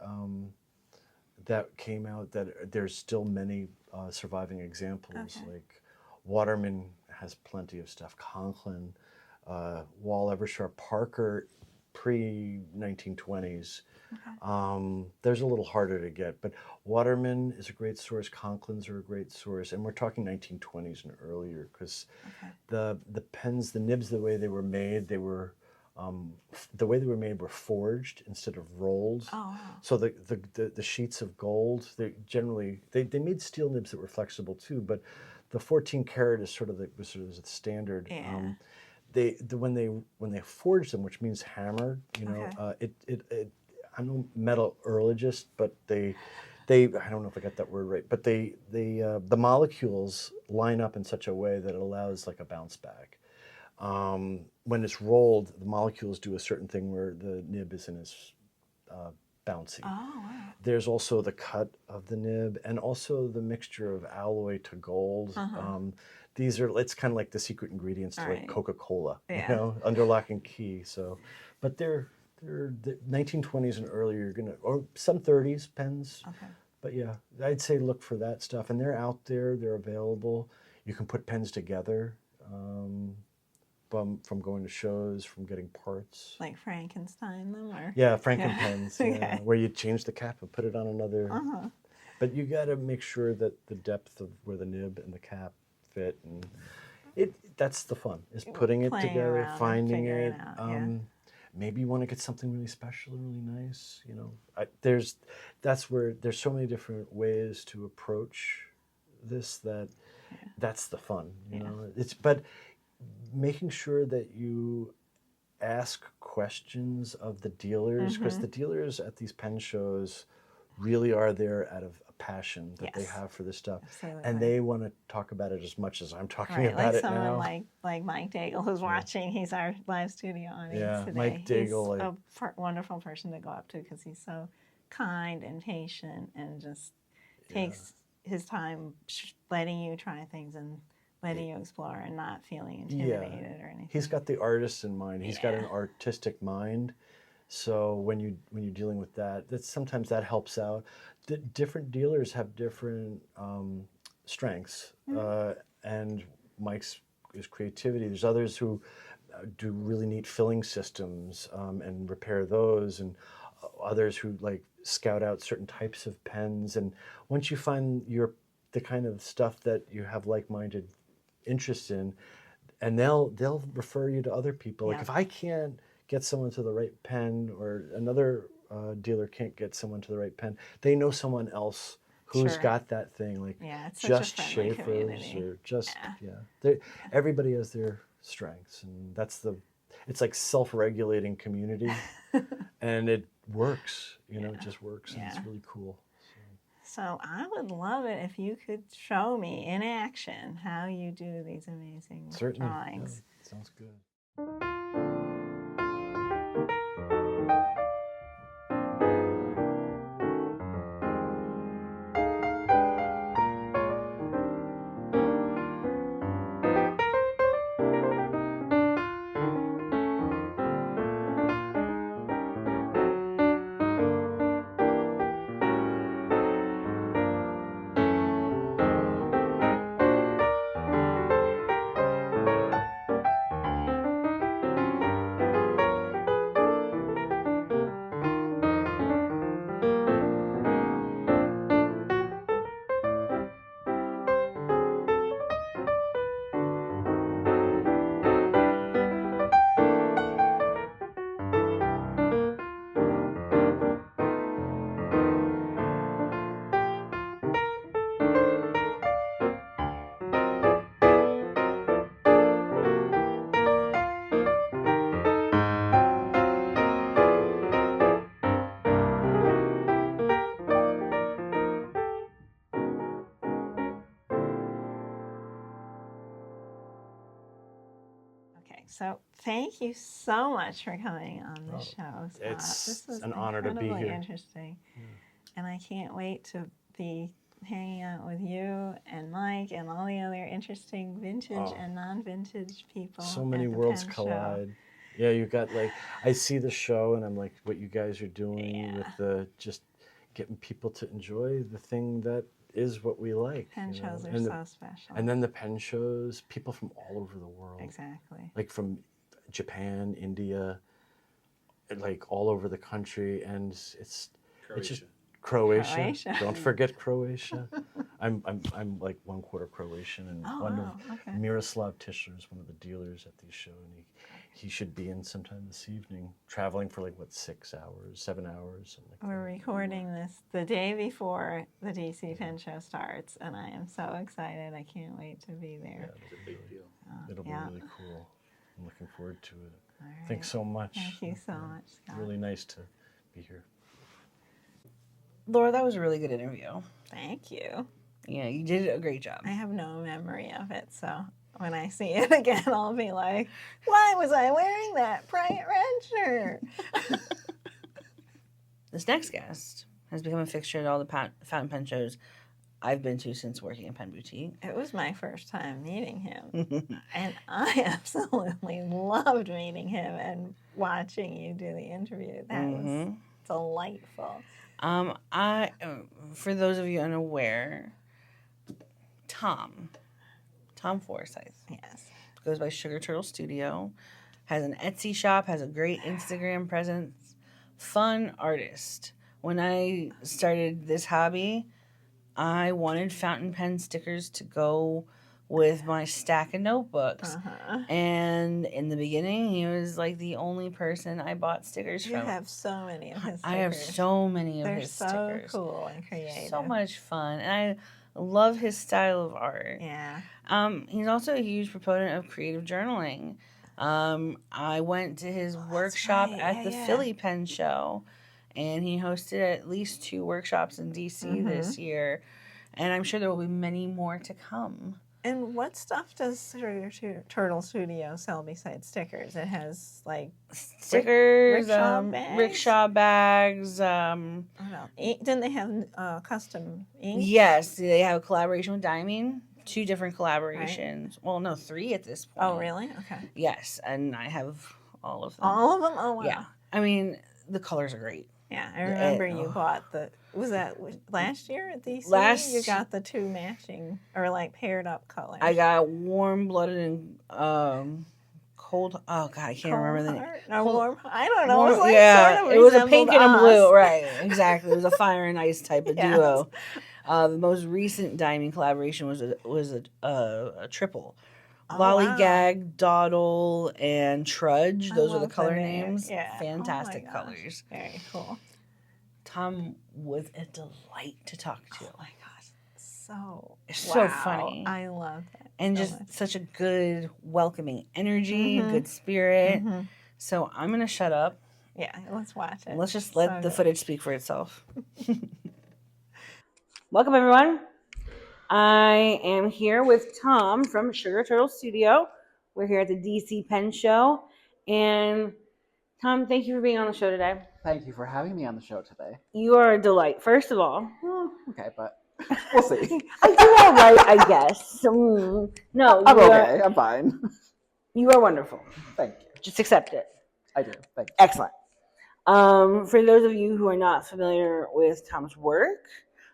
that came out. That there's still many surviving examples. Like Waterman has plenty of stuff. Conklin, Wall Eversharp, Parker, pre-1920s. There's a little harder to get, but Waterman is a great source. Conklins are a great source, and we're talking 1920s and earlier, because the pens, the nibs, the way they were made, were forged instead of rolled. Oh, wow. So the sheets of gold, they made steel nibs that were flexible too, but the 14 karat is sort of the standard. Yeah. When they forged them, which means hammered, I'm no metallurgist, but I don't know if I got that word right, but the molecules line up in such a way that it allows like a bounce back. When it's rolled, the molecules do a certain thing where the nib isn't as bouncy. Oh, wow. There's also the cut of the nib, and also the mixture of alloy to gold. It's kind of like the secret ingredients to like Coca-Cola, under lock and key. So, but they're the 1920s and earlier, or some 30s pens. But yeah, I'd say look for that stuff, and they're out there. They're available. You can put pens together. from going to shows, from getting parts. Like Frankenstein them, or Yeah, Frankenpens, yeah, Okay. where you change the cap and put it on another. But you got to make sure that the depth of where the nib and the cap fit, and that's the fun, is putting it Playing together, around and finding figuring it. out, yeah. Maybe you want to get something really special, really nice. You know, that's where there's so many different ways to approach this that's the fun. You know, but making sure that you ask questions of the dealers, because the dealers at these pen shows really are there out of a passion that they have for this stuff. Absolutely. And they want to talk about it as much as I'm talking Right, about like it someone now. like Mike Daigle, who's watching. He's our live studio audience today. Mike Daigle, He's a wonderful person to go up to because he's so kind and patient and just takes his time letting you try things and letting you explore and not feeling intimidated or anything. He's got the artist in mind. He's got an artistic mind. So when you're dealing with that, sometimes that helps out. Different dealers have different strengths, and Mike's is creativity. There's others who do really neat filling systems and repair those, and others who like scout out certain types of pens. And once you find the kind of stuff that you have like-minded interest in, and they'll refer you to other people. Like if I can't get someone to the right pen, or another dealer can't get someone to the right pen, they know someone else who's got that thing. Like it's Just such a friendly Schaefer's community. or just everybody has their strengths, and it's like self-regulating community, and it works. You know, it just works, and it's really cool. So I would love it if you could show me in action how you do these amazing drawings. Yeah, sounds good. So thank you so much for coming on the show, Scott. It's this was an honor to be here. incredibly interesting. And I can't wait to be hanging out with you and Mike and all the other interesting vintage and non-vintage people. So many at the worlds Pen collide. Show. Yeah, you got I see the show and I'm like, what you guys are doing with the just getting people to enjoy the thing that is what we like. Pen shows are so special. And then the pen shows, people from all over the world. Exactly. Like from Japan, India, like all over the country, and it's just Croatia. Don't forget Croatia. I'm like 1/4 Croatian, and Miroslav Tischler is one of the dealers at these shows, and he should be in sometime this evening, traveling for 6 hours, 7 hours. Something like We're recording this the day before the DC Pen Show starts, and I am so excited. I can't wait to be there. Yeah, it's a big deal. It'll be really cool. I'm looking forward to it. All right. Thanks so much. Thank you so much, Scott. Really nice to be here. Laura, that was a really good interview. Thank you. Yeah, you did a great job. I have no memory of it, so when I see it again, I'll be like, why was I wearing that bright red shirt? This next guest has become a fixture at all the fountain pen shows I've been to since working at Pen Boutique. It was my first time meeting him, and I absolutely loved meeting him and watching you do the interview. That was delightful. For those of you unaware, Tom Forsythe. Yes. goes by Sugar Turtle Studio, has an Etsy shop, has a great Instagram presence, fun artist. When I started this hobby, I wanted fountain pen stickers to go with my stack of notebooks. And in the beginning, he was like the only person I bought stickers from. You have so many of his stickers. I have so many of his stickers. They're so cool and creative. So much fun. And I love his style of art. Yeah. He's also a huge proponent of creative journaling. I went to his workshop at the Philly Pen Show, and he hosted at least 2 workshops in DC this year. And I'm sure there will be many more to come. And what stuff does Turtle Studio sell besides stickers? It has like stickers, rickshaw bags. Ink. Didn't they have custom ink? Yes, they have a collaboration with Diamine. 2 different collaborations. Right. Well, no, 3 at this point. Oh, really? Okay. Yes, and I have all of them. All of them? Oh, wow. Yeah. I mean, the colors are great. Yeah, I remember you bought was that last year at DC? You got the 2 matching, or like paired up colors. I got warm-blooded and cold, oh God, I can't remember the name. No, warm, I don't know. It was like sort of it was a pink and a blue, right, exactly. It was a fire and ice type of duo. The most recent Diamond collaboration was a triple. Lollygag, Dawdle, and Trudge. Those are the color names. Yeah. Fantastic colors. Very cool. Tom was a delight to talk to. Oh my gosh. So funny. I love that. And so just much. Such a good, welcoming energy, good spirit. So I'm going to shut up. Yeah, let's watch it. And let's just let the footage speak for itself. Welcome, everyone. I am here with Tom from Sugar Turtle Studio. We're here at the DC Pen Show. And Tom, thank you for being on the show today. Thank you for having me on the show today. You are a delight, first of all. Okay, but we'll see. I do all right, I guess. No, I'm okay. I'm fine. You are wonderful. Thank you. Just accept it. I do. Thank you. Excellent. For those of you who are not familiar with Tom's work,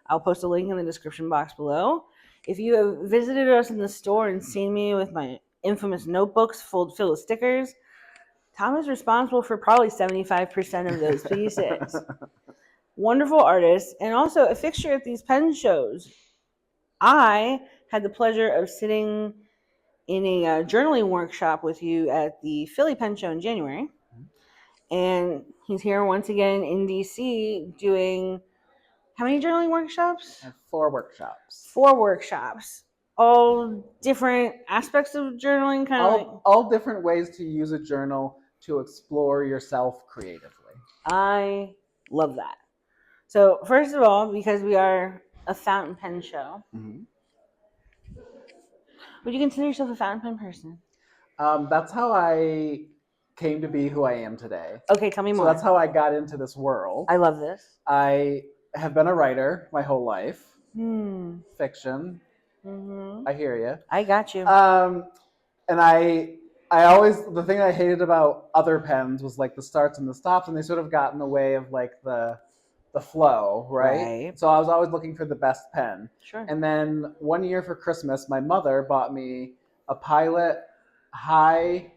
I'll post a link in the description box below. If you have visited us in the store and seen me with my infamous notebooks filled with stickers, Tom is responsible for probably 75% of those pieces. Wonderful artist, and also a fixture at these pen shows. I had the pleasure of sitting in a journaling workshop with you at the Philly Pen Show in January. And he's here once again in DC doing how many journaling workshops? I have 4 workshops. 4 workshops. All different aspects of journaling, all different ways to use a journal to explore yourself creatively. I love that. So first of all, because we are a fountain pen show, would you consider yourself a fountain pen person? That's how I came to be who I am today. Okay, tell me more. So that's how I got into this world. I love this. I have been a writer my whole life. Fiction. I hear you. I got you. And I always, the thing I hated about other pens was like the starts and the stops, and they sort of got in the way of like the flow, right? So I was always looking for the best pen. Sure. And then one year for Christmas, my mother bought me a Pilot high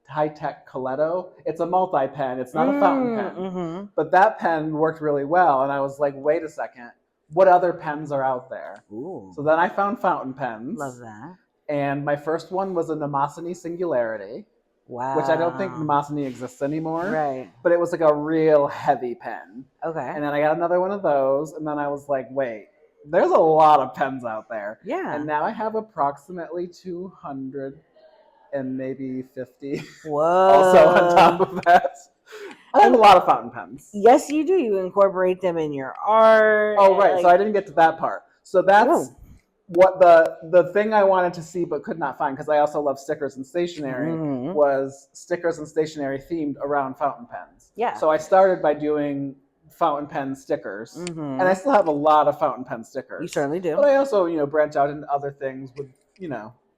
tech Coletto. It's a multi-pen. It's not a fountain pen. But that pen worked really well, and I was like, wait a second, what other pens are out there? Ooh. So then I found fountain pens. Love that. And my first one was a Mnemosyne Singularity. Wow. Which I don't think Mnemosyne exists anymore. Right. But it was like a real heavy pen. Okay. And then I got another one of those, and then I was like, wait, there's a lot of pens out there. Yeah. And now I have approximately 200 and maybe 50. Whoa. Also on top of that. I have a lot of fountain pens. Yes, you do. You incorporate them in your art. Oh, right. So I didn't get to that part. So that's what the thing I wanted to see but could not find, because I also love stickers and stationery, was stickers and stationery themed around fountain pens. Yeah. So I started by doing fountain pen stickers, and I still have a lot of fountain pen stickers. You certainly do. But I also, branch out into other things with,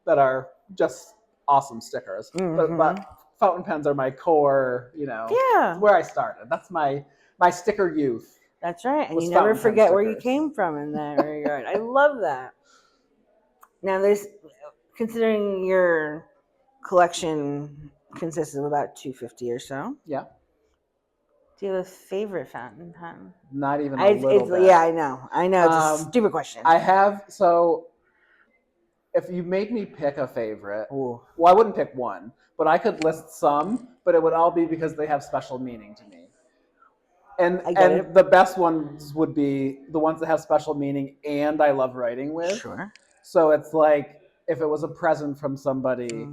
that are just awesome stickers. But fountain pens are my core, where I started. That's my sticker youth. That's right. And you never forget where you came from in that regard. I love that. Now, considering your collection consists of about 250 or so. Yeah. Do you have a favorite fountain pen? Not even a little bit. Yeah, I know. It's a stupid question. I have, so if you made me pick a favorite, Ooh. well, I wouldn't pick one, but I could list some, but it would all be because they have special meaning to me. And the best ones would be the ones that have special meaning and I love writing with. Sure. So it's like if it was a present from somebody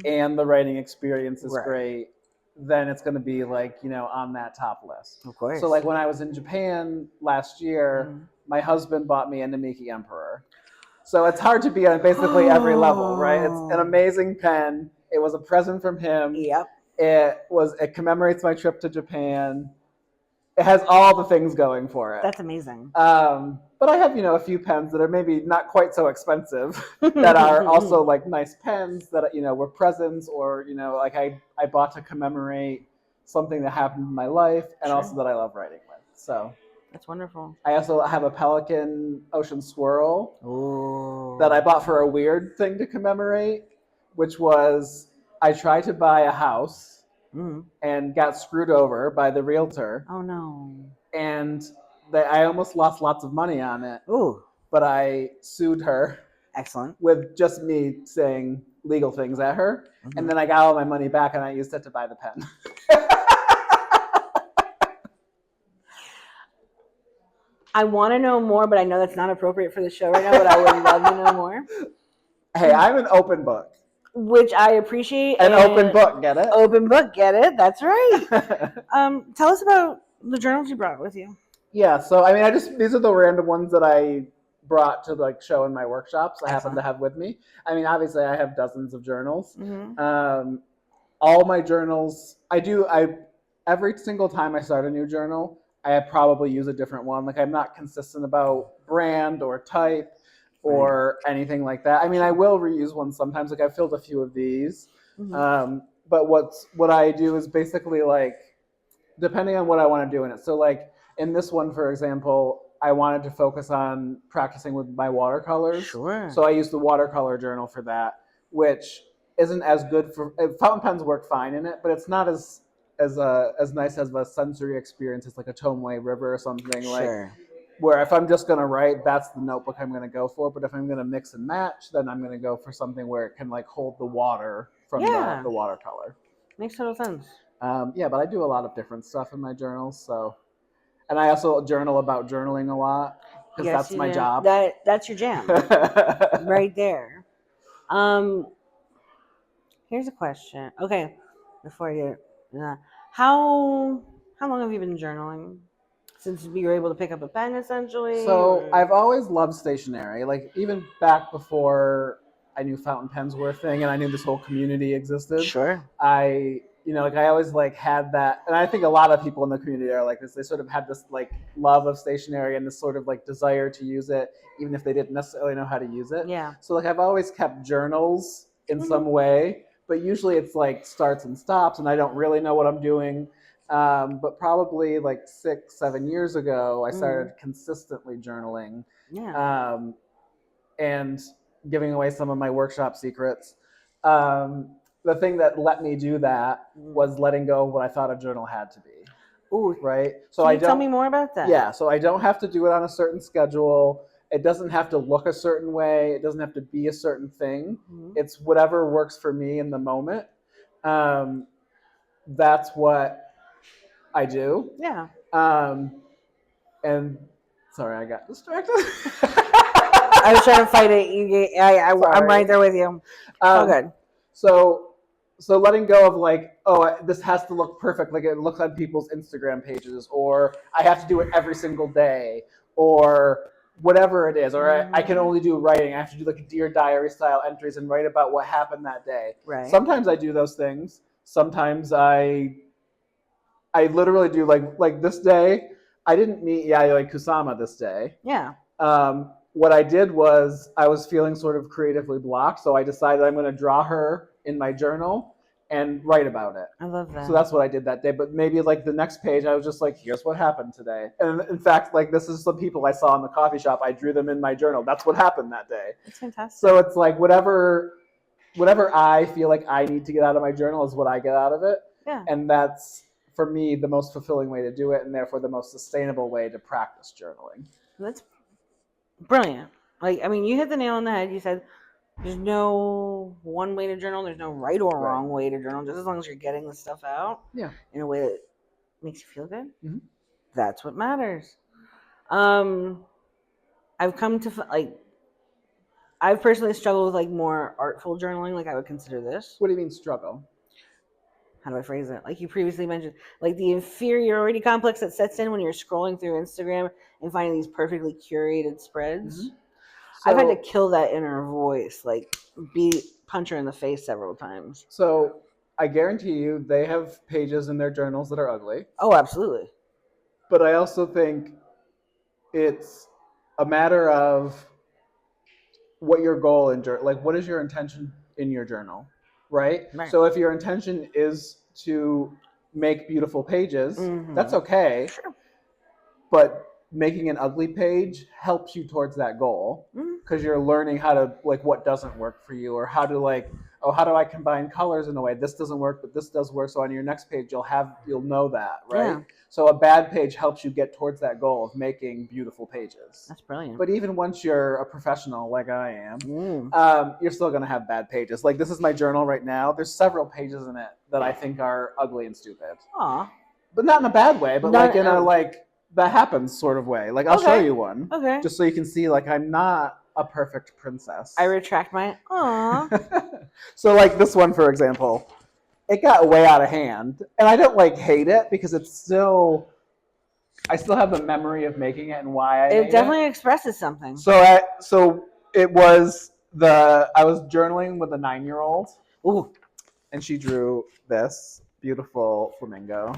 and the writing experience is great, then it's going to be like, on that top list. Of course. So like when I was in Japan last year, my husband bought me a Namiki Emperor. So it's hard to be on basically every level, right? It's an amazing pen. It was a present from him. Yep. It commemorates my trip to Japan. It has all the things going for it. That's amazing. But I have, a few pens that are maybe not quite so expensive that are also like nice pens that, were presents or, like I bought to commemorate something that happened in my life and also that I love writing with. So that's wonderful. I also have a Pelican Ocean Swirl that I bought for a weird thing to commemorate, which was I tried to buy a house and got screwed over by the realtor. Oh, no. And I almost lost lots of money on it. Ooh. But I sued her. Excellent. With just me saying legal things at her. And then I got all my money back and I used it to buy the pen. I want to know more, but I know that's not appropriate for the show right now, but I would love to know more. Hey, I'm an open book. Which I appreciate. An open book, get it? Open book, get it? That's right. Tell us about the journals you brought with you. Yeah, so I mean, these are the random ones that I brought to like show in my workshops. I happen to have with me. I mean, obviously, I have dozens of journals. All my journals, every single time I start a new journal, I probably use a different one. Like I'm not consistent about brand or type or anything like that. I mean, I will reuse one sometimes. Like I've filled a few of these, but what I do is basically like depending on what I want to do in it. So like in this one, for example, I wanted to focus on practicing with my watercolors. Sure. So I used the watercolor journal for that, which isn't as good for fountain pens work fine in it, but it's not as nice as a sensory experience as like a Tomei River or something like where if I'm just going to write, that's the notebook I'm going to go for. But if I'm going to mix and match, then I'm going to go for something where it can like hold the water from the watercolor. Makes total sense. But I do a lot of different stuff in my journals. So, and I also journal about journaling a lot because that's my job. That's your jam right there. Here's a question. Okay, before you, how long have you been journaling? Since you were able to pick up a pen, essentially. So I've always loved stationery. Like even back before I knew fountain pens were a thing, and I knew this whole community existed. Sure. I always like had that, and I think a lot of people in the community are like this. They sort of had this like love of stationery and this sort of like desire to use it, even if they didn't necessarily know how to use it. Yeah. So like I've always kept journals in some way, but usually it's like starts and stops, and I don't really know what I'm doing. But probably like 6-7 years ago, I started consistently journaling and giving away some of my workshop secrets. The thing that let me do that was letting go of what I thought a journal had to be. Ooh, right? So Can you tell me more about that? Yeah, so I don't have to do it on a certain schedule. It doesn't have to look a certain way. It doesn't have to be a certain thing. It's whatever works for me in the moment. That's what I do. Yeah. And sorry, I got distracted. I was trying to fight it. I'm right there with you. Good. So letting go of like, oh, this has to look perfect, like it looks on people's Instagram pages, or I have to do it every single day, or whatever it is, or I can only do writing. I have to do like a Dear Diary style entries and write about what happened that day. Right. Sometimes I do those things. Sometimes I literally do like this day, I didn't meet Yayoi Kusama this day. Yeah. What I did was I was feeling sort of creatively blocked, so I decided I'm going to draw her in my journal and write about it. I love that. So that's what I did that day. But maybe like the next page, I was just like, here's what happened today. And in fact, like this is some people I saw in the coffee shop. I drew them in my journal. That's what happened that day. It's fantastic. So it's like whatever whatever I feel like I need to get out of my journal is what I get out of it. Yeah. And that's, for me, the most fulfilling way to do it, and therefore the most sustainable way to practice journaling. That's brilliant. Like, I mean, you hit the nail on the head. You said there's no one way to journal. There's no right or wrong way to journal. Just as long as you're getting the stuff out in a way that makes you feel good, that's what matters. I've come to, like, I've personally struggled with, like, more artful journaling. Like, I would consider this. What do you mean struggle? How do I phrase it? Like you previously mentioned, like the inferiority complex that sets in when you're scrolling through Instagram and finding these perfectly curated spreads. So, I've had to kill that inner voice, like punch her in the face several times. So I guarantee you they have pages in their journals that are ugly. Oh, absolutely. But I also think it's a matter of what your goal in journal, like what is your intention in your journal, right? So if your intention is to make beautiful pages, that's okay. Sure. But making an ugly page helps you towards that goal because you're learning how to, like, what doesn't work for you, or how to, like, oh, how do I combine colors in a way? This doesn't work, but this does work. So on your next page, you'll know that, right? Yeah. So a bad page helps you get towards that goal of making beautiful pages. That's brilliant. But even once you're a professional like I am, you're still going to have bad pages. Like, this is my journal right now. There's several pages in it that I think are ugly and stupid. Aw. But not in a bad way, but like in a, like, that happens sort of way. Like, I'll show you one. Okay. Just so you can see, like, I'm not a perfect princess. I retract my aw. So, like, this one, for example, it got way out of hand. And I don't, like, hate it because it's still, I still have the memory of making it and why I made it. It definitely expresses something. So it was I was journaling with a 9-year-old. Ooh. And she drew this beautiful flamingo.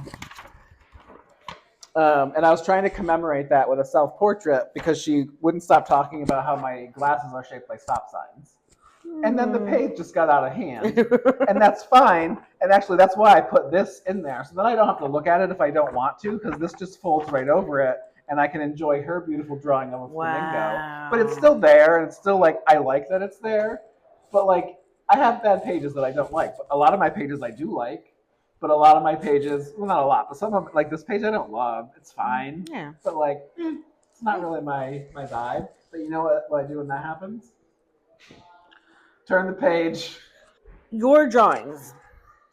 And I was trying to commemorate that with a self-portrait because she wouldn't stop talking about how my glasses are shaped like stop signs. And then the page just got out of hand. And that's fine. And actually, that's why I put this in there. So then I don't have to look at it if I don't want to, because this just folds right over it. And I can enjoy her beautiful drawing of a flamingo. But it's still there. And it's still, like, I like that it's there. But, like, I have bad pages that I don't like. But a lot of my pages I do like. But a lot of my pages, well, not a lot, but some of them, like this page I don't love. It's fine. Yeah. But, like, it's not really my vibe. But you know what I do when that happens? Turn the page. Your drawings.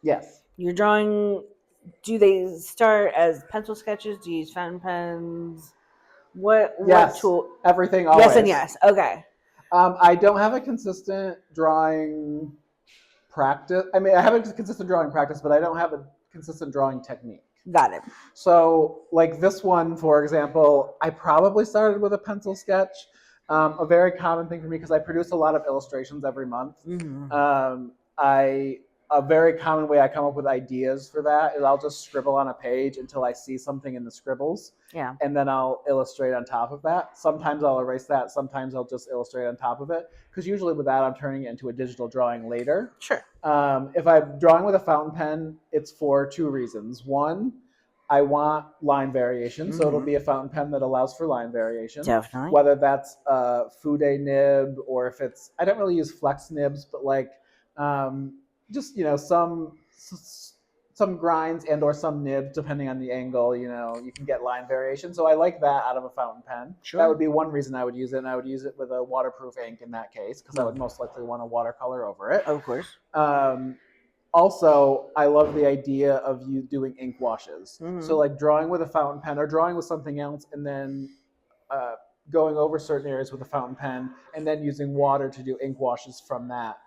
Yes. Your drawing, do they start as pencil sketches? Do you use fountain pens? What tool? Everything, always. Yes and yes. Okay. I don't have a consistent drawing practice. I mean, I have a consistent drawing practice, but I don't have a consistent drawing technique. Got it. So, like this one, for example, I probably started with a pencil sketch. A very common thing for me because I produce a lot of illustrations every month. A very common way I come up with ideas for that is I'll just scribble on a page until I see something in the scribbles. Yeah. And then I'll illustrate on top of that. Sometimes I'll erase that. Sometimes I'll just illustrate on top of it. Because usually with that, I'm turning it into a digital drawing later. Sure. If I'm drawing with a fountain pen, it's for 2 reasons. One, I want line variation, so it'll be a fountain pen that allows for line variation. Definitely. Whether that's a Fude nib or if it's, I don't really use flex nibs, but like just, you know, some grinds and or some nibs, depending on the angle, you know, you can get line variation. So I like that out of a fountain pen. Sure. That would be one reason I would use it, and I would use it with a waterproof ink in that case, because I would most likely want a watercolor over it. Of course. Also, I love the idea of you doing ink washes. So like drawing with a fountain pen or drawing with something else and then going over certain areas with a fountain pen and then using water to do ink washes from that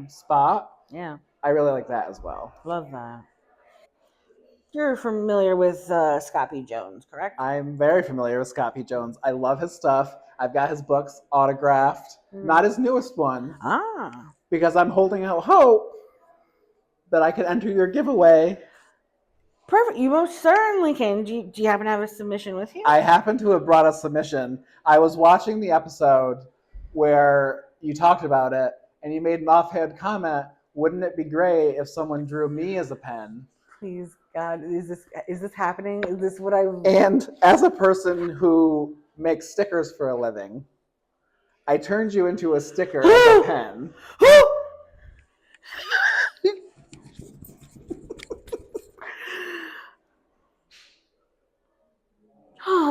spot. Yeah. I really like that as well. Love that. You're familiar with Scott P. Jones, correct? I'm very familiar with Scott P. Jones. I love his stuff. I've got his books autographed. Not his newest one. Because I'm holding out hope that I could enter your giveaway. Perfect. You most certainly can. Do you happen to have a submission with you? I happen to have brought a submission. I was watching the episode where you talked about it, and you made an offhand comment, wouldn't it be great if someone drew me as a pen? Please, God, is this happening? Is this what I... And as a person who makes stickers for a living, I turned you into a sticker as a pen.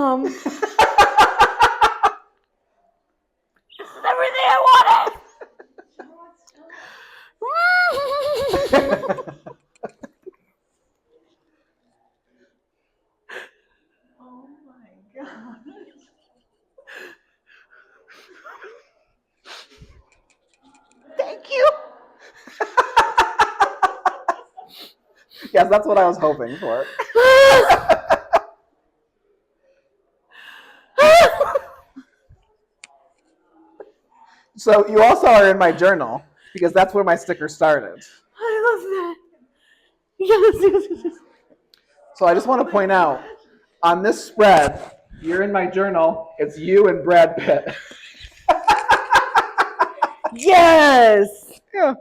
Tom. This is everything I wanted. Oh my God. Thank you. Yes, that's what I was hoping for. So you also are in my journal because that's where my sticker started. I love that. Yes. So I just want to point out, on this spread, you're in my journal. It's you and Brad Pitt. Yes. Yeah,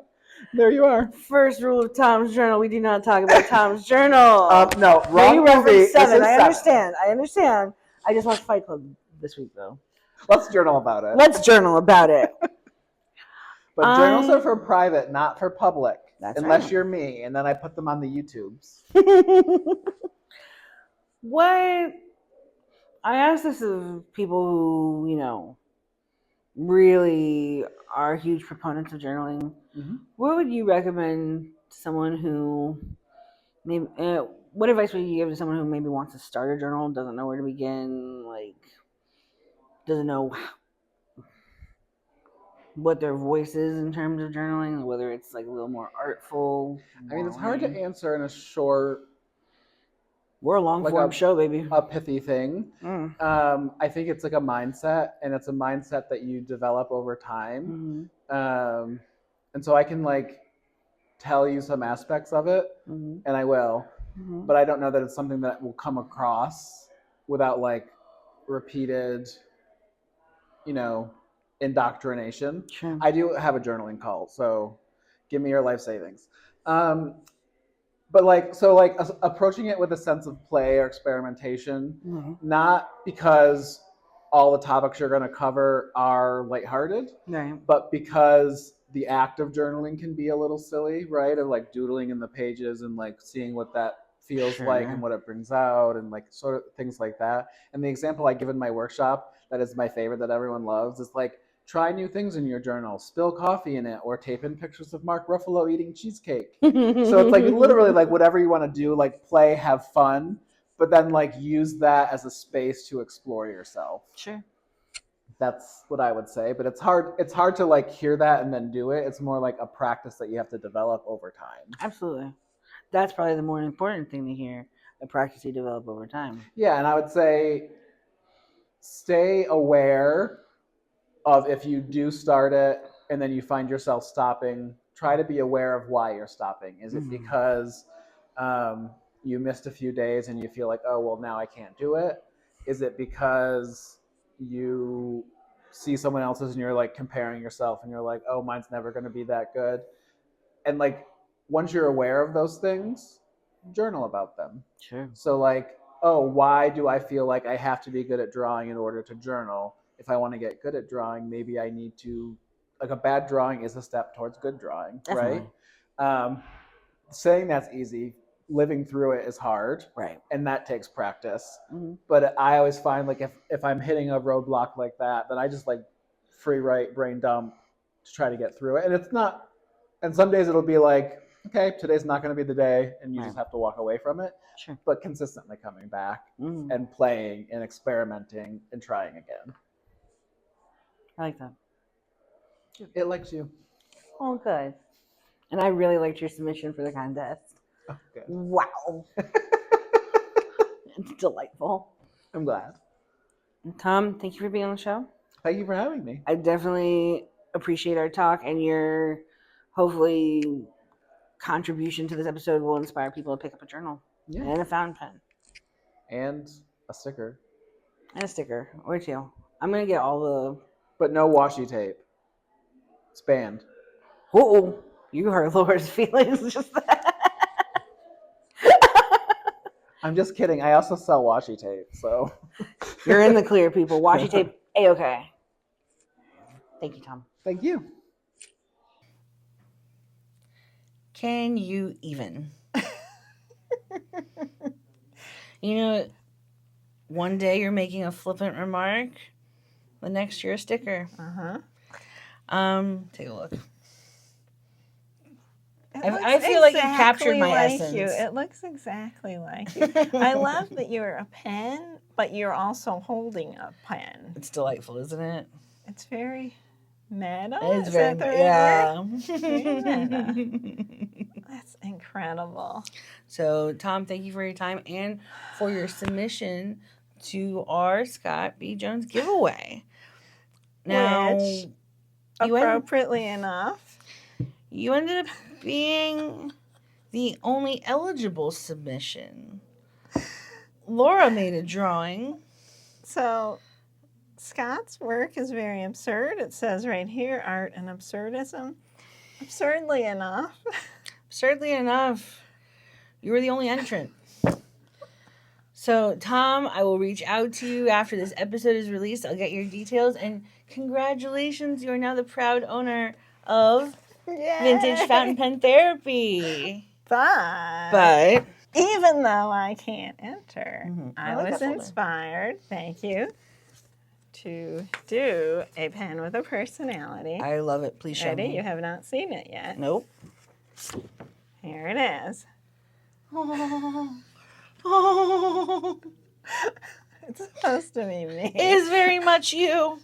there you are. First rule of Tom's journal: we do not talk about Tom's journal. No, wrong movie. Seven. I understand. I just watched Fight Club this week, though. Let's journal about it. Let's journal about it. But journals are for private, not for public. Unless right. you're me, and then I put them on the YouTubes. What? I asked this of people who, really are huge proponents of journaling. Mm-hmm. What would you recommend to someone who maybe? What advice would you give to someone who maybe wants to start a journal, doesn't know where to begin, doesn't know what their voice is in terms of journaling, whether it's a little more artful? I mean, it's hard to answer in a short. We're a long form show, baby. A pithy thing. I think it's a mindset, and it's a mindset that you develop over time. Mm-hmm. And so I can tell you some aspects of it, mm-hmm. and I will, mm-hmm. but I don't know that it's something that will come across without repeated, indoctrination. Sure. I do have a journaling call, so give me your life savings. But approaching it with a sense of play or experimentation, mm-hmm. not because all the topics you're going to cover are lighthearted, right. but because the act of journaling can be a little silly, right? Of doodling in the pages and seeing what that feels sure. like and what it brings out and sort of things like that. And the example I give in my workshop that is my favorite that everyone loves is try new things in your journal, spill coffee in it, or tape in pictures of Mark Ruffalo eating cheesecake. So it's literally whatever you want to do, play, have fun, but then use that as a space to explore yourself. Sure. That's what I would say, but it's hard to hear that and then do it. It's more a practice that you have to develop over time. Absolutely. That's probably the more important thing to hear, a practice you develop over time. Yeah, and I would say stay aware of if you do start it and then you find yourself stopping, try to be aware of why you're stopping. Is it because you missed a few days and you feel oh, well, now I can't do it? Is it because you see someone else's and you're comparing yourself and you're oh, mine's never going to be that good? And once you're aware of those things, journal about them. Sure. So oh, why do I feel I have to be good at drawing in order to journal? If I want to get good at drawing, maybe I need to, a bad drawing is a step towards good drawing, definitely. Right? Saying that's easy. Living through it is hard, right? And that takes practice. Mm-hmm. But I always find if I'm hitting a roadblock like that, then I just free write, brain dump to try to get through it. And it's not. And some days it'll be okay, today's not going to be the day, and you just have to walk away from it. Sure. But consistently coming back and playing and experimenting and trying again. I like that. It likes you. Oh, good. And I really liked your submission for the contest. Oh, good. Wow. It's delightful. I'm glad. Tom, thank you for being on the show. Thank you for having me. I definitely appreciate our talk, and your hopefully contribution to this episode will inspire people to pick up a journal and a fountain pen. And a sticker. Or two. I'm going to get all the... But no washi tape. It's banned. Uh-oh. You hurt Laura's feelings just that. I'm just kidding. I also sell washi tape, so... You're in the clear, people. Washi tape, A-okay. Thank you, Tom. Thank you. Can you even? one day you're making a flippant remark, the next you're a sticker. Take a look. I feel like you captured my essence. It looks exactly like you. I love that you're a pen, but you're also holding a pen. It's delightful, isn't it? It's very meta. It's Is very that the right yeah. word? Very meta. That's incredible. So, Tom, thank you for your time and for your submission to our Scott B. Jones giveaway. Now, which, appropriately enough, you ended up being the only eligible submission. Laura made a drawing. So, Scott's work is very absurd. It says right here, art and absurdism. Absurdly enough, you were the only entrant. So, Tom, I will reach out to you after this episode is released. I'll get your details. And congratulations, you are now the proud owner of Vintage Fountain Pen Therapy. But even though I can't enter, I was inspired, thank you, to do a pen with a personality. I love it. Please show me. You have not seen it yet. Nope. Here it is. Oh. It's supposed to be me. It is very much you.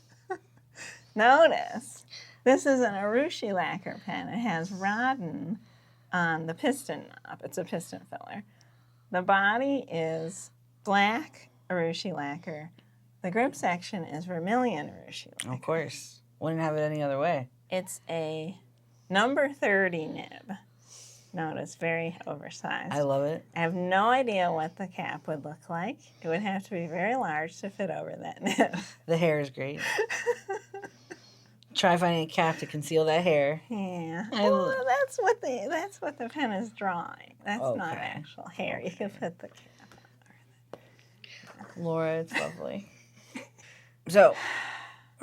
Notice, this is an Urushi lacquer pen. It has Rodden on the piston knob. It's a piston filler. The body is black Urushi lacquer. The grip section is vermilion Urushi lacquer. Of course. Wouldn't have it any other way. It's a number 30 nib. Notice, very oversized. I love it. I have no idea what the cap would look like. It would have to be very large to fit over that nib. The hair is great. Try finding a cap to conceal that hair. Yeah. Well, that's what the pen is drawing. That's not actual hair. You can put the cap on. Laura, it's lovely. So,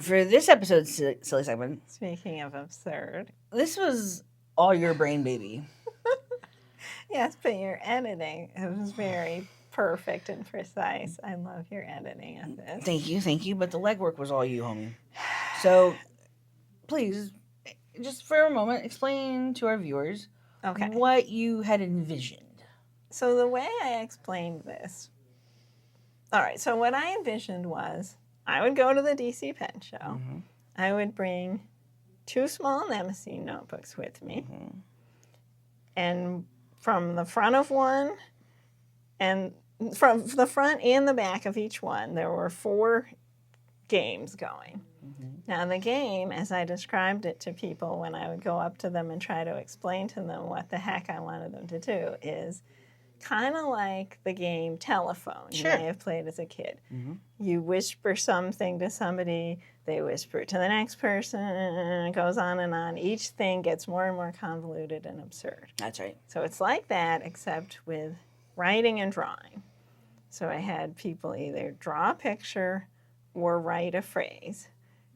for this episode's silly segment. Speaking of absurd. This was all your brain, baby. Yes, but your editing, it was very perfect and precise. I love your editing of this. Thank you. But the legwork was all you, homie. So, please, just for a moment, explain to our viewers what you had envisioned. So the way I explained this, all right, so what I envisioned was I would go to the DC Pen Show. Mm-hmm. I would bring 2 small Nemesis notebooks with me. Mm-hmm. And from the front of one, and from the front and the back of each one, there were 4 games going. Mm-hmm. Now, the game, as I described it to people when I would go up to them and try to explain to them what the heck I wanted them to do, is kind of like the game Telephone you may have played as a kid. Mm-hmm. You whisper something to somebody, they whisper it to the next person, and it goes on and on. Each thing gets more and more convoluted and absurd. That's right. So it's like that, except with writing and drawing. So I had people either draw a picture or write a phrase,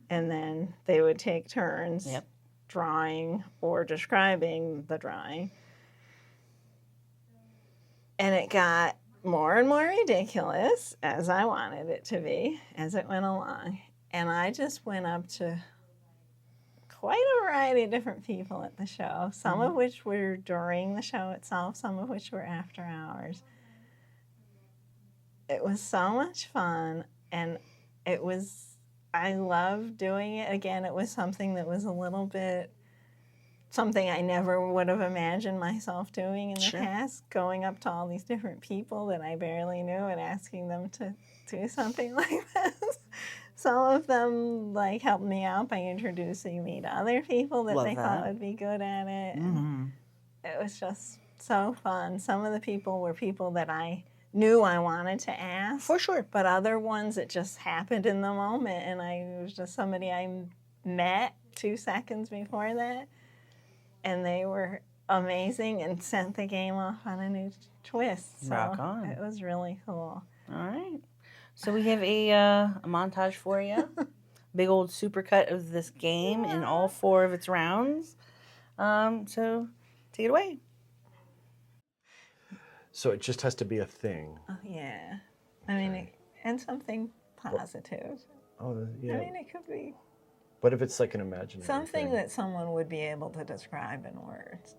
and then they would take turns drawing or describing the drawing. And it got more and more ridiculous, as I wanted it to be, as it went along. And I just went up to quite a variety of different people at the show, some of which were during the show itself, some of which were after hours. It was so much fun, and I loved doing it. Again, it was something that was a little bit something I never would have imagined myself doing in the past, going up to all these different people that I barely knew and asking them to do something like this. Some of them helped me out by introducing me to other people that thought would be good at it. Mm-hmm. It was just so fun. Some of the people were people that I knew I wanted to ask. For sure. But other ones, it just happened in the moment, and it was just somebody I met 2 seconds before that. And they were amazing and sent the game off on a new twist. So rock on. It was really cool. All right. So we have a montage for you. Big old supercut of this game in all 4 of its rounds. So take it away. So it just has to be a thing. Oh, yeah. I mean, And something positive. Oh, yeah. I mean, it could be What if it's like an imaginary something thing? that someone would be able to describe in words.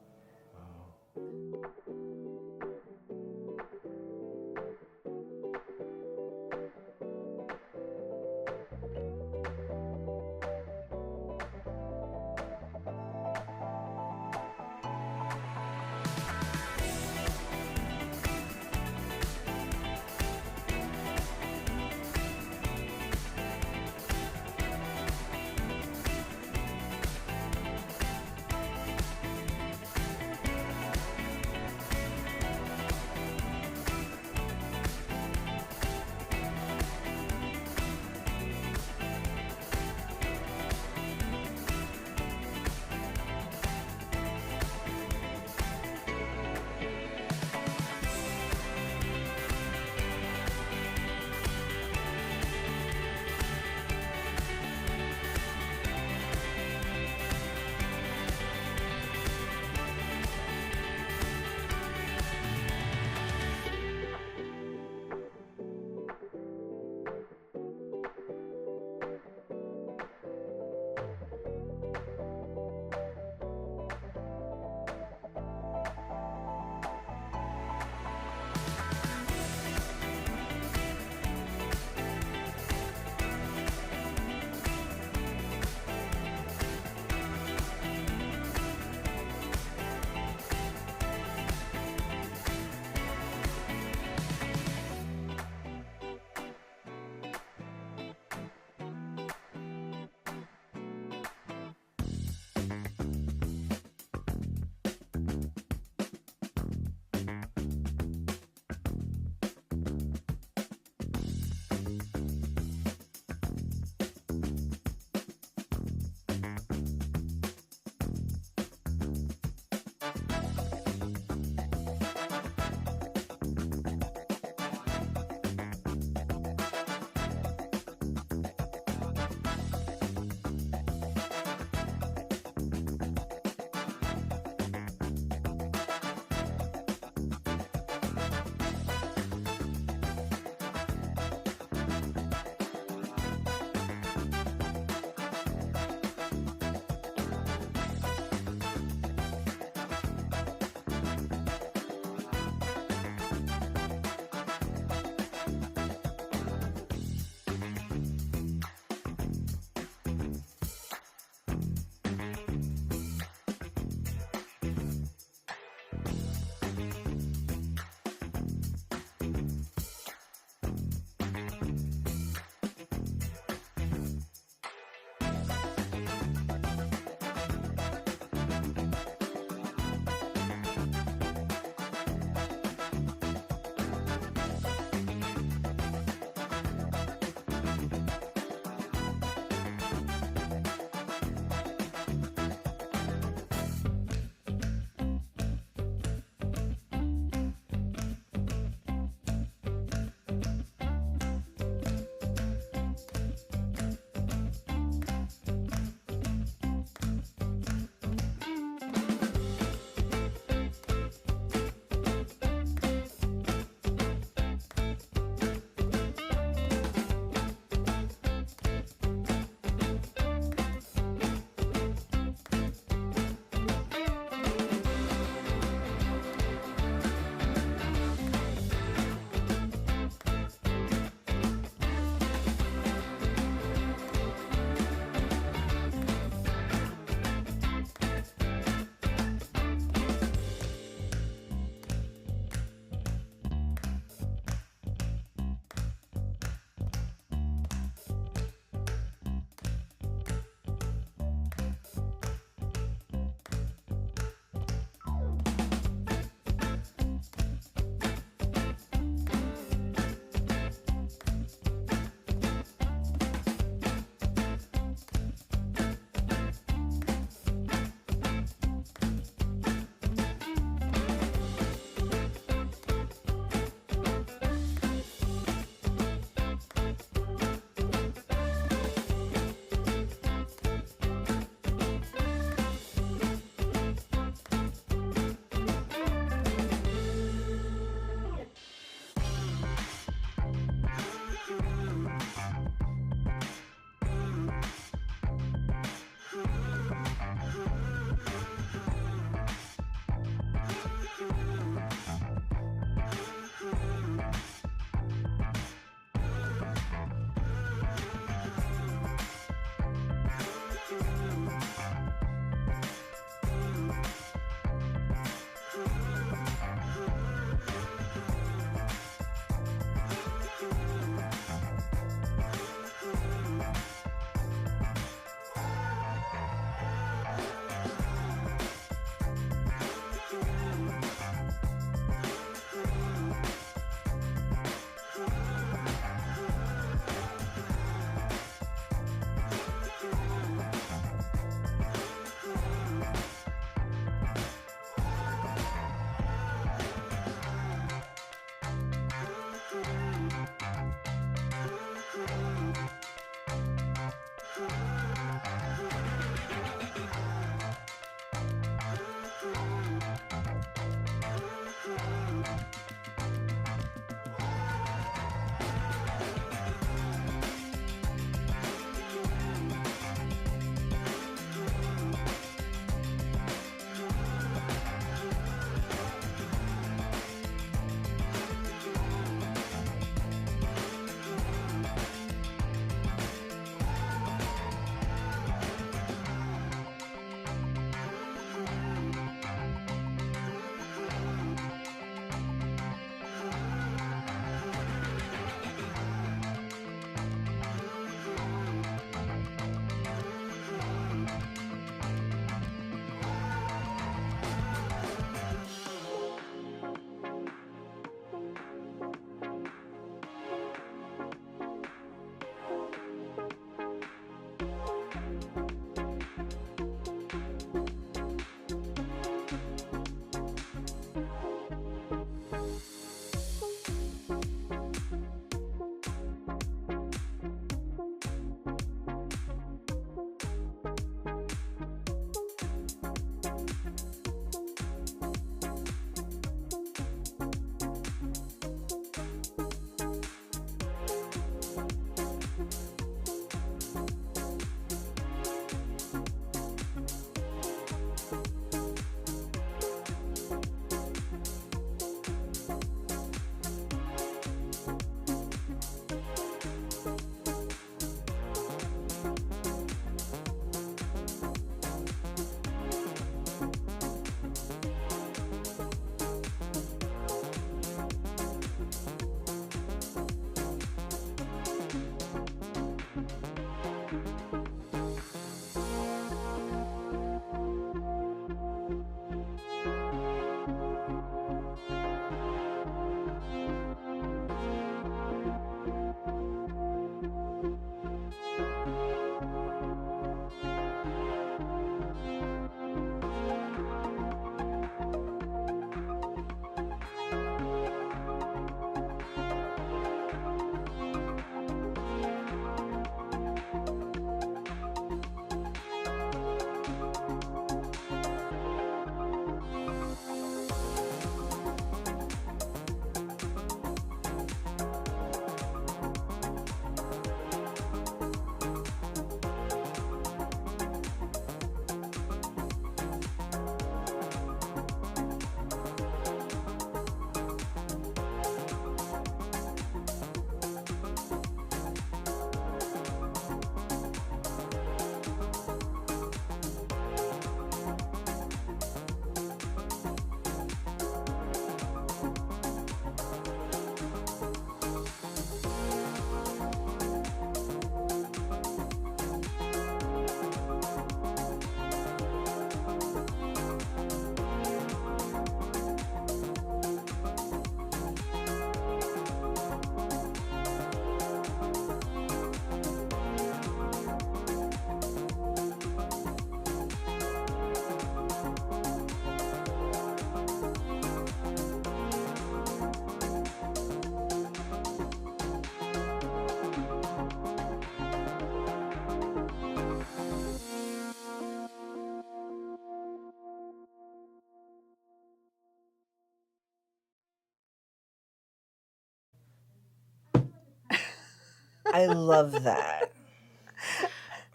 I love that.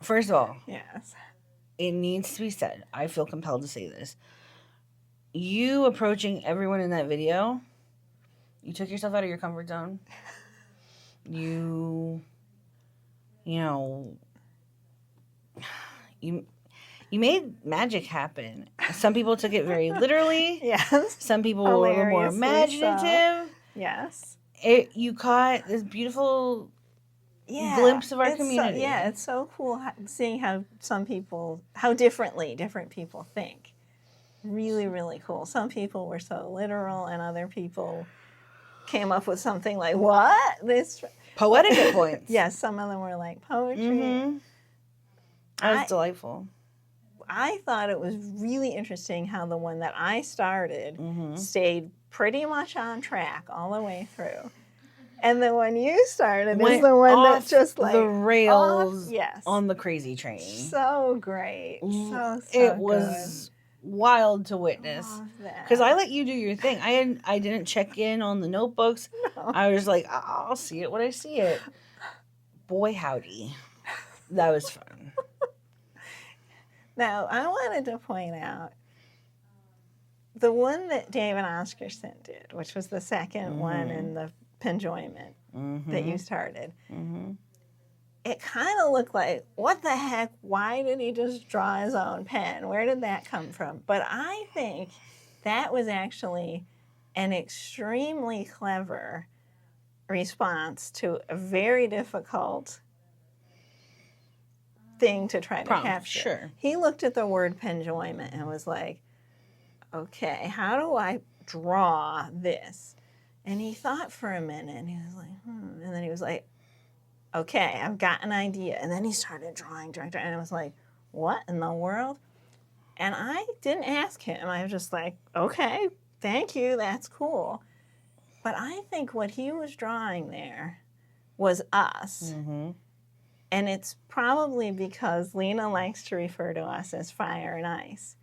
First of all, yes, it needs to be said. I feel compelled to say this. You approaching everyone in that video, you took yourself out of your comfort zone. You know, you made magic happen. Some people took it very literally. Yes. Some people were a little more imaginative. So. Yes. You caught this beautiful glimpse of our community. So, it's so cool seeing how different people think. Really, really cool. Some people were so literal, and other people came up with something like, what? This poetic at points. Yes, some of them were like poetry. Mm-hmm. That was delightful. I thought it was really interesting how the one that I started stayed pretty much on track all the way through. And the one you started is the one that's just like the rails yes. on the crazy train. So great. So it was wild to witness. Because I let you do your thing. I didn't check in on the notebooks. No. I was like, I'll see it when I see it. Boy, howdy. That was fun. Now, I wanted to point out the one that David Oscarson did, which was the second one in the Penjoyment that you started. It kind of looked like, what the heck? Why did he just draw his own pen? Where did that come from? But I think that was actually an extremely clever response to a very difficult thing to try to capture. Sure. He looked at the word penjoyment and was like, okay, how do I draw this? And he thought for a minute, and he was like, And then he was like, okay, I've got an idea. And then he started drawing, and I was like, what in the world? And I didn't ask him. I was just like, okay, thank you, that's cool. But I think what he was drawing there was us. And it's probably because Lena likes to refer to us as fire and ice.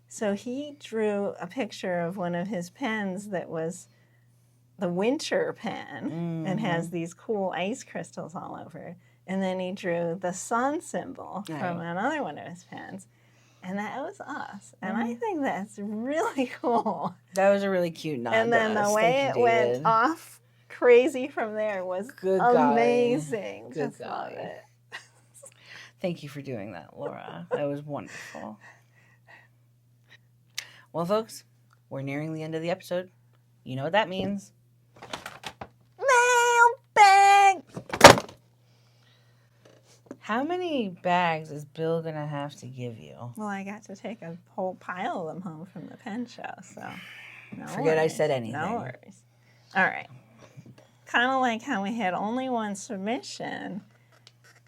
So he drew a picture of one of his pens that was the winter pen and has these cool ice crystals all over it. And then he drew the sun symbol from another one of his pens. And that was us. And I think that's really cool. That was a really cute nod. And then the way it went off crazy from there was amazing. Good Just love it. Thank you for doing that, Laura. That was wonderful. Well, folks, we're nearing the end of the episode. You know what that means. Mailbag! How many bags is Bill going to have to give you? Well, I got to take a whole pile of them home from the pen show, so no Forget worries. I said anything. No worries. All right. Kind of like how we had only one submission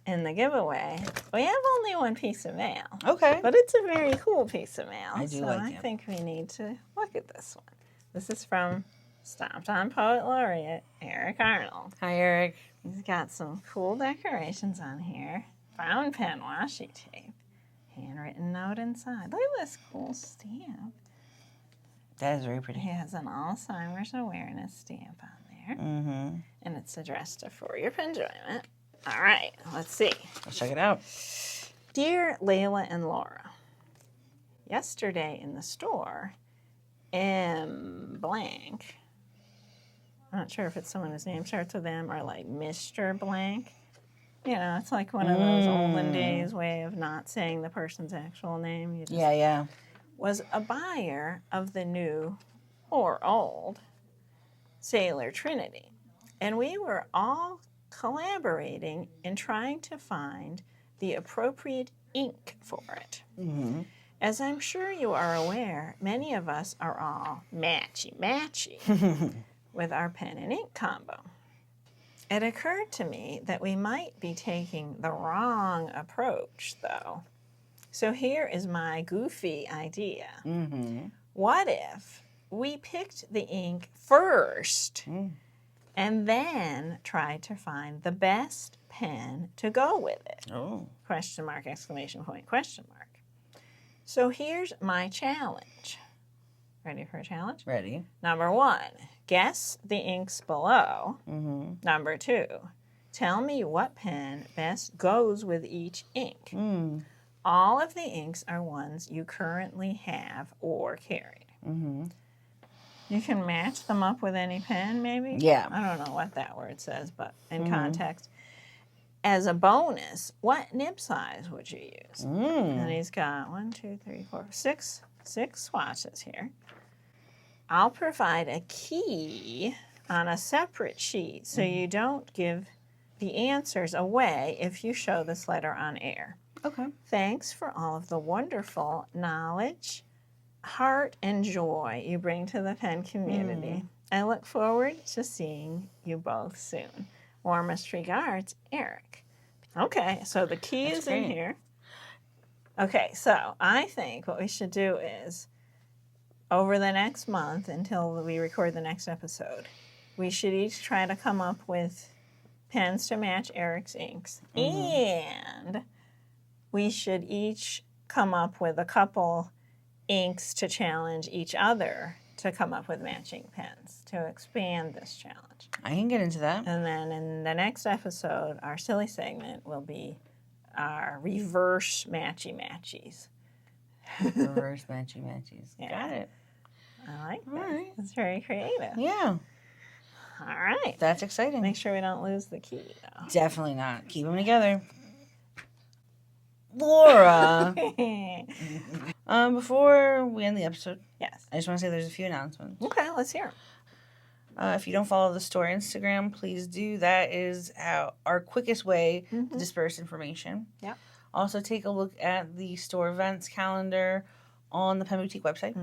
in the giveaway, we have only one piece of mail. Okay. But it's a very cool piece of mail. I do like it. I think we need to look at this one. This is from Stomped On Poet Laureate, Eric Arnold. Hi, Eric. He's got some cool decorations on here. Fountain pen washi tape. Handwritten note inside. Look at this cool stamp. That is very pretty. He has an Alzheimer's awareness stamp on there. And it's addressed to For Your Penjoyment. All right, let's see. Let's check it out. Dear Leila and Laura, yesterday in the store, M. Blank, I'm not sure if it's someone whose name starts with M or like Mr. Blank. You know, it's like one of those olden days way of not saying the person's actual name. You just was a buyer of the new or old Sailor Trinity. And we were all collaborating in trying to find the appropriate ink for it. As I'm sure you are aware, many of us are all matchy-matchy with our pen and ink combo. It occurred to me that we might be taking the wrong approach, though. So here is my goofy idea. What if we picked the ink first and then tried to find the best pen to go with it? Question mark, exclamation point, question mark. So here's my challenge. Ready for a challenge? Ready. Number 1, guess the inks below. Number 2, Tell me what pen best goes with each ink. Mm. All of the inks are ones you currently have or carried. Mm-hmm. You can match them up with any pen, maybe? Yeah. I don't know what that word says, but in context. As a bonus, what nib size would you use? And he's got 6 swatches here. I'll provide a key on a separate sheet so you don't give the answers away if you show this letter on air. Okay. Thanks for all of the wonderful knowledge, heart, and joy you bring to the pen community. I look forward to seeing you both soon. Warmest regards, Eric. Okay, so the key is in here. Okay, so I think what we should do is, over the next month until we record the next episode, we should each try to come up with pens to match Eric's inks. And we should each come up with a couple inks to challenge each other to come up with matching pens to expand this challenge. I can get into that. And then in the next episode, our silly segment will be our reverse matchy-matchies. Reverse matchy-matchies. Yeah. Got it. I like that. Right. It's very creative. Yeah. All right. That's exciting. Make sure we don't lose the key, though. Definitely not. Keep them together. Laura. Before we end the episode, Yes. I just want to say there's a few announcements. Okay, let's hear them. If you don't follow the store Instagram, please do. That is our quickest way to disperse information. Yep. Also, take a look at the store events calendar on the Pen Boutique website.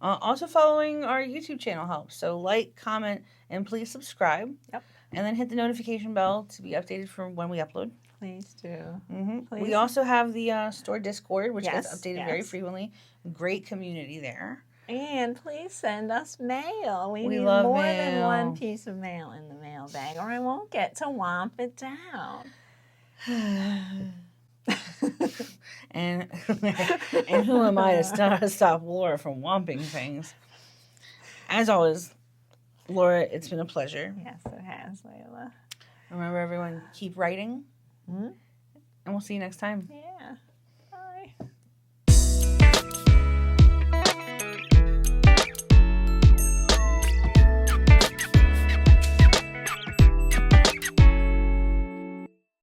Also, following our YouTube channel helps. So, like, comment, and please subscribe. Yep. And then hit the notification bell to be updated for when we upload. Please do. Please. We also have the store Discord, which gets updated very yes. frequently. Great community there. And please send us mail. We need love more than mail. one piece of mail in the mailbag, or I won't get to womp it down. and who am I to stop Laura from womping things? As always, Laura, it's been a pleasure. Yes, it has, Leila. Remember, everyone, keep writing. And we'll see you next time. Yeah.